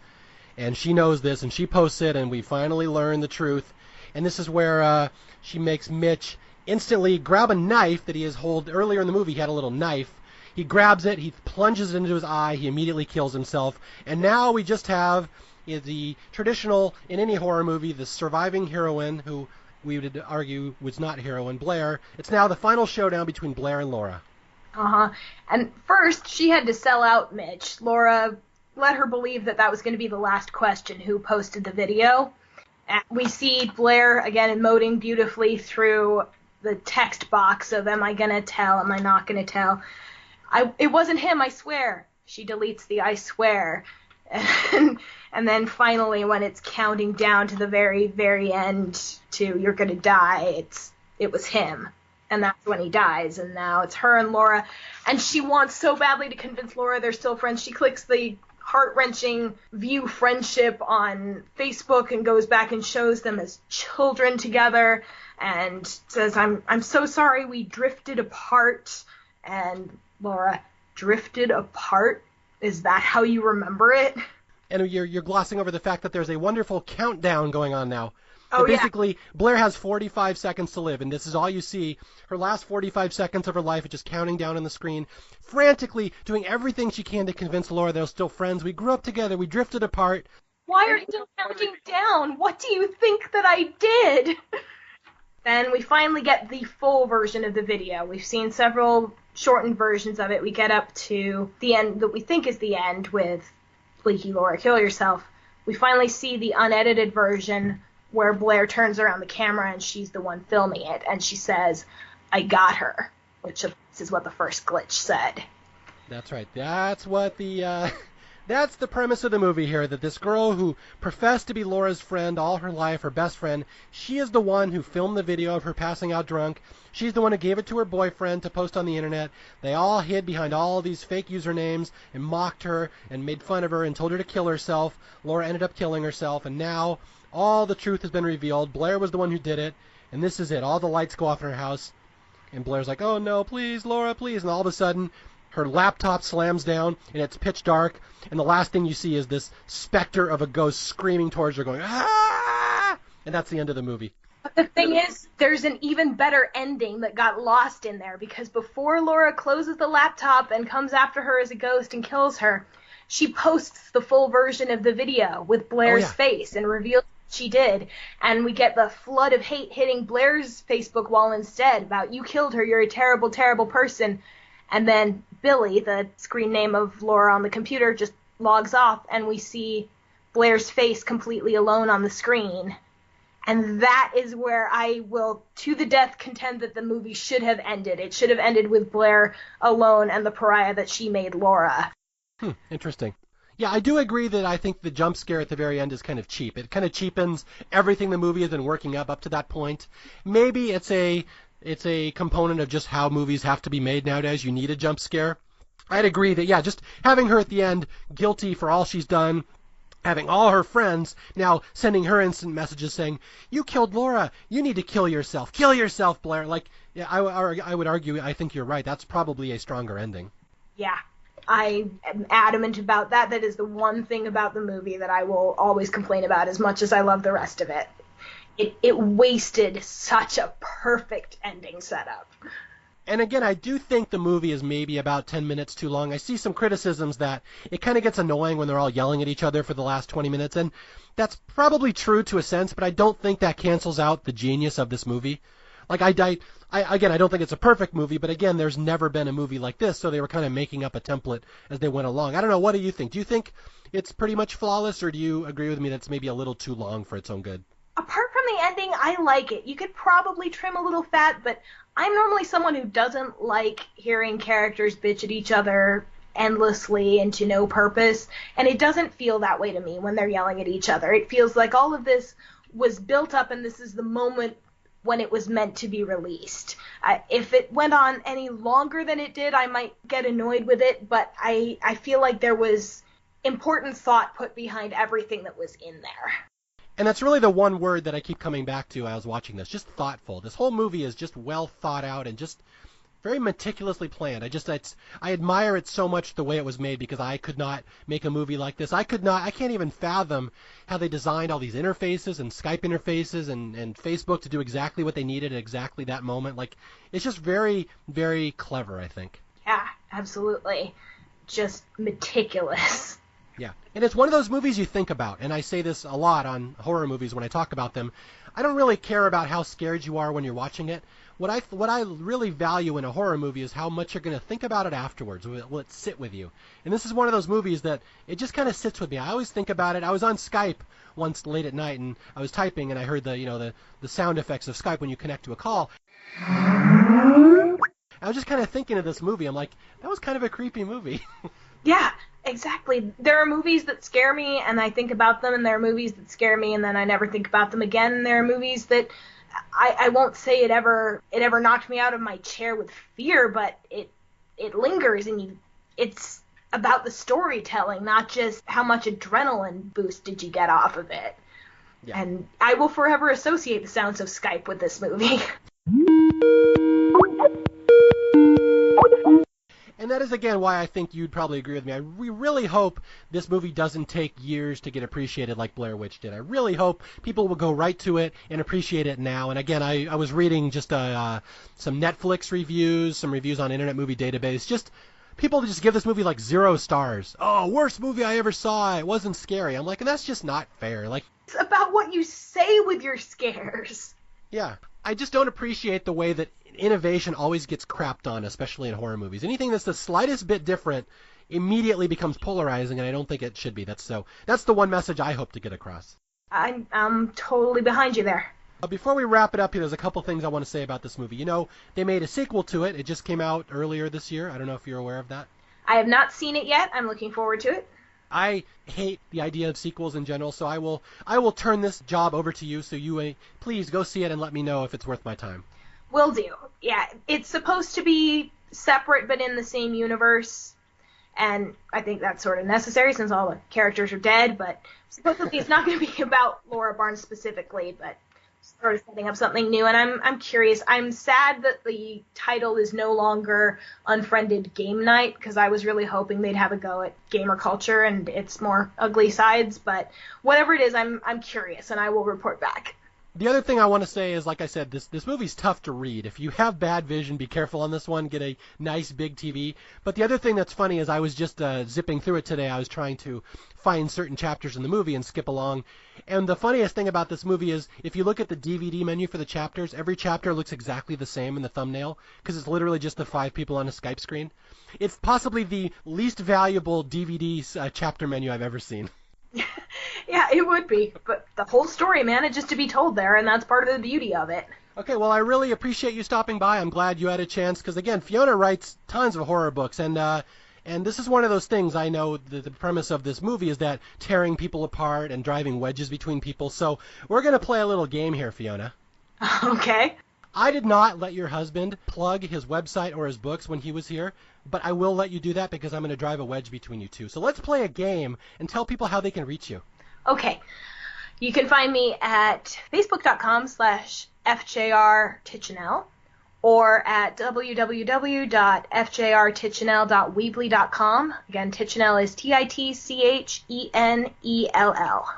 And she knows this, and she posts it, and we finally learn the truth. And this is where she makes Mitch instantly grab a knife that he has held earlier in the movie. He had a little knife. He grabs it, he plunges it into his eye, he immediately kills himself. And now we just have the traditional, in any horror movie, the surviving heroine, who we would argue was not heroine, Blair. It's now the final showdown between Blair and Laura. Uh-huh. And first, she had to sell out Mitch. Laura let her believe that was going to be the last question, who posted the video. And we see Blair, again, emoting beautifully through the text box of, am I going to tell, am I not going to tell? It wasn't him, I swear. She deletes the I swear. And then finally, when it's counting down to the very, very end to you're going to die, it was him. And that's when he dies. And now it's her and Laura. And she wants so badly to convince Laura they're still friends. She clicks the heart-wrenching view friendship on Facebook and goes back and shows them as children together and says, I'm so sorry we drifted apart. And Laura, drifted apart? Is that how you remember it? And you're glossing over the fact that there's a wonderful countdown going on now. Oh, basically, yeah. Blair has 45 seconds to live, and this is all you see. Her last 45 seconds of her life is just counting down on the screen, frantically doing everything she can to convince Laura they're still friends. We grew up together. We drifted apart. Why are you still counting down? What do you think that I did? Then we finally get the full version of the video. We've seen several shortened versions of it. We get up to the end that we think is the end with Leaky Laura, kill yourself. We finally see the unedited version where Blair turns around the camera and she's the one filming it, and she says, I got her, which is what the first glitch said. That's right. That's what that's the premise of the movie here, that this girl who professed to be Laura's friend all her life, her best friend, she is the one who filmed the video of her passing out drunk. She's the one who gave it to her boyfriend to post on the internet. They all hid behind all these fake usernames and mocked her and made fun of her and told her to kill herself. Laura ended up killing herself, and now all the truth has been revealed. Blair was the one who did it, and this is it. All the lights go off in her house, and Blair's like, oh no, please, Laura, please. And all of a sudden, her laptop slams down, and it's pitch dark, and the last thing you see is this specter of a ghost screaming towards her, going, ah! And that's the end of the movie. But the thing is, there's an even better ending that got lost in there, because before Laura closes the laptop and comes after her as a ghost and kills her, she posts the full version of the video with Blair's face and reveals what she did. And we get the flood of hate hitting Blair's Facebook wall instead about, you killed her, you're a terrible, terrible person. And then Billy, the screen name of Laura on the computer, just logs off, and we see Blair's face completely alone on the screen. And that is where I will, to the death, contend that the movie should have ended. It should have ended with Blair alone and the pariah that she made Laura. Interesting. Yeah, I do agree that I think the jump scare at the very end is kind of cheap. It kind of cheapens everything the movie has been working up to that point. Maybe it's a component of just how movies have to be made nowadays. You need a jump scare. I'd agree that, just having her at the end guilty for all she's done, having all her friends now sending her instant messages saying, you killed Laura, you need to kill yourself, Blair. I would argue, I think you're right, that's probably a stronger ending. Yeah, I am adamant about that. That is the one thing about the movie that I will always complain about, as much as I love the rest of it. It wasted such a perfect ending setup. And again, I do think the movie is maybe about 10 minutes too long. I see some criticisms that it kind of gets annoying when they're all yelling at each other for the last 20 minutes, and that's probably true to a sense, but I don't think that cancels out the genius of this movie. Like, I don't think it's a perfect movie, but again, there's never been a movie like this, so they were kind of making up a template as they went along. I don't know, what do you think? Do you think it's pretty much flawless, or do you agree with me that it's maybe a little too long for its own good? Apart from the ending, I like it. You could probably trim a little fat, but I'm normally someone who doesn't like hearing characters bitch at each other endlessly and to no purpose, and it doesn't feel that way to me when they're yelling at each other. It feels like all of this was built up, and this is the moment when it was meant to be released. If it went on any longer than it did, I might get annoyed with it, but I feel like there was important thought put behind everything that was in there. And that's really the one word that I keep coming back to as I was watching this, just thoughtful. This whole movie is just well thought out and just very meticulously planned. I admire it so much the way it was made, because I could not make a movie like this. I can't even fathom how they designed all these interfaces and Skype interfaces and Facebook to do exactly what they needed at exactly that moment. Like, it's just very, very clever, I think. Yeah, absolutely. Just meticulous. Yeah, and it's one of those movies you think about, and I say this a lot on horror movies when I talk about them. I don't really care about how scared you are when you're watching it. What I really value in a horror movie is how much you're going to think about it afterwards. Will it sit with you? And this is one of those movies that it just kind of sits with me. I always think about it. I was on Skype once late at night, and I was typing, and I heard the sound effects of Skype when you connect to a call. I was just kind of thinking of this movie. I'm like, that was kind of a creepy movie. Yeah, exactly. There are movies that scare me, and I think about them, and there are movies that scare me, and then I never think about them again. And there are movies that I won't say it ever knocked me out of my chair with fear, but it lingers, and it's about the storytelling, not just how much adrenaline boost did you get off of it. Yeah. And I will forever associate the sounds of Skype with this movie. And that is, again, why I think you'd probably agree with me. We really hope this movie doesn't take years to get appreciated like Blair Witch did. I really hope people will go right to it and appreciate it now. And again, I was reading just some Netflix reviews, some reviews on Internet Movie Database. Just people just give this movie like 0 stars. Oh, worst movie I ever saw. It wasn't scary. I'm like, and that's just not fair. Like, it's about what you say with your scares. Yeah. I just don't appreciate the way that innovation always gets crapped on, especially in horror movies. Anything that's the slightest bit different immediately becomes polarizing, and I don't think it should be. That's the one message I hope to get across. I'm totally behind you there. Before we wrap it up here, there's a couple things I want to say about this movie. They made a sequel to it. It just came out earlier this year. I don't know if you're aware of that. I have not seen it yet. I'm looking forward to it. I hate the idea of sequels in general, so I will turn this job over to you, so you please go see it and let me know if it's worth my time. Will do. Yeah, it's supposed to be separate but in the same universe, and I think that's sort of necessary since all the characters are dead, but supposedly it's not going to be about Laura Barnes specifically, but sort of setting up something new, and I'm curious. I'm sad that the title is no longer Unfriended Game Night, because I was really hoping they'd have a go at gamer culture and its more ugly sides, but whatever it is, I'm curious, and I will report back. The other thing I want to say is, like I said, this movie's tough to read. If you have bad vision, be careful on this one. Get a nice big TV. But the other thing that's funny is I was just zipping through it today. I was trying to find certain chapters in the movie and skip along. And the funniest thing about this movie is if you look at the DVD menu for the chapters, every chapter looks exactly the same in the thumbnail because it's literally just the 5 people on a Skype screen. It's possibly the least valuable DVD chapter menu I've ever seen. Yeah, it would be, but the whole story manages to be told there, and that's part of the beauty of it. Okay, well, I really appreciate you stopping by. I'm glad you had a chance, because, again, Fiona writes tons of horror books, and this is one of those things. I know the premise of this movie is that tearing people apart and driving wedges between people, so we're going to play a little game here, Fiona. Okay. I did not let your husband plug his website or his books when he was here, but I will let you do that because I'm going to drive a wedge between you two. So let's play a game and tell people how they can reach you. Okay. You can find me at facebook.com/FJR Titchenell or at www.fjrtitchenell.weebly.com. Again, Titchenell is Titchenell.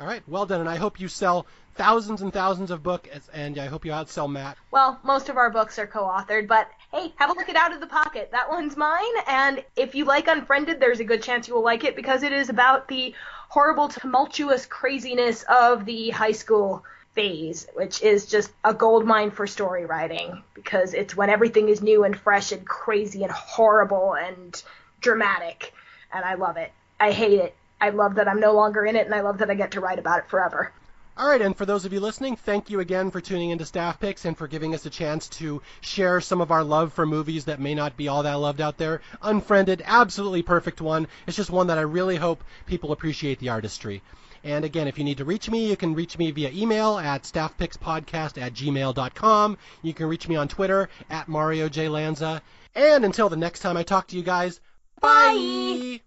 All right, well done, and I hope you sell thousands and thousands of books, and I hope you outsell Matt. Well, most of our books are co-authored, but hey, have a look at Out of the Pocket. That one's mine, and if you like Unfriended, there's a good chance you will like it because it is about the horrible, tumultuous craziness of the high school phase, which is just a goldmine for story writing because it's when everything is new and fresh and crazy and horrible and dramatic, and I love it. I hate it. I love that I'm no longer in it, and I love that I get to write about it forever. All right, and for those of you listening, thank you again for tuning into Staff Picks and for giving us a chance to share some of our love for movies that may not be all that loved out there. Unfriended, absolutely perfect one. It's just one that I really hope people appreciate the artistry. And again, if you need to reach me, you can reach me via email at staffpickspodcast@gmail.com. You can reach me on Twitter at Mario J. Lanza. And until the next time I talk to you guys, bye!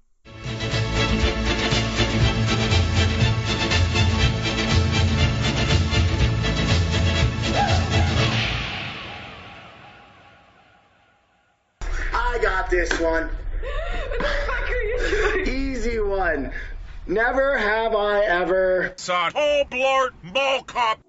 I got this one. What the fuck are you doing? Easy one. Never have I ever... Son, oh, blart, mall cop.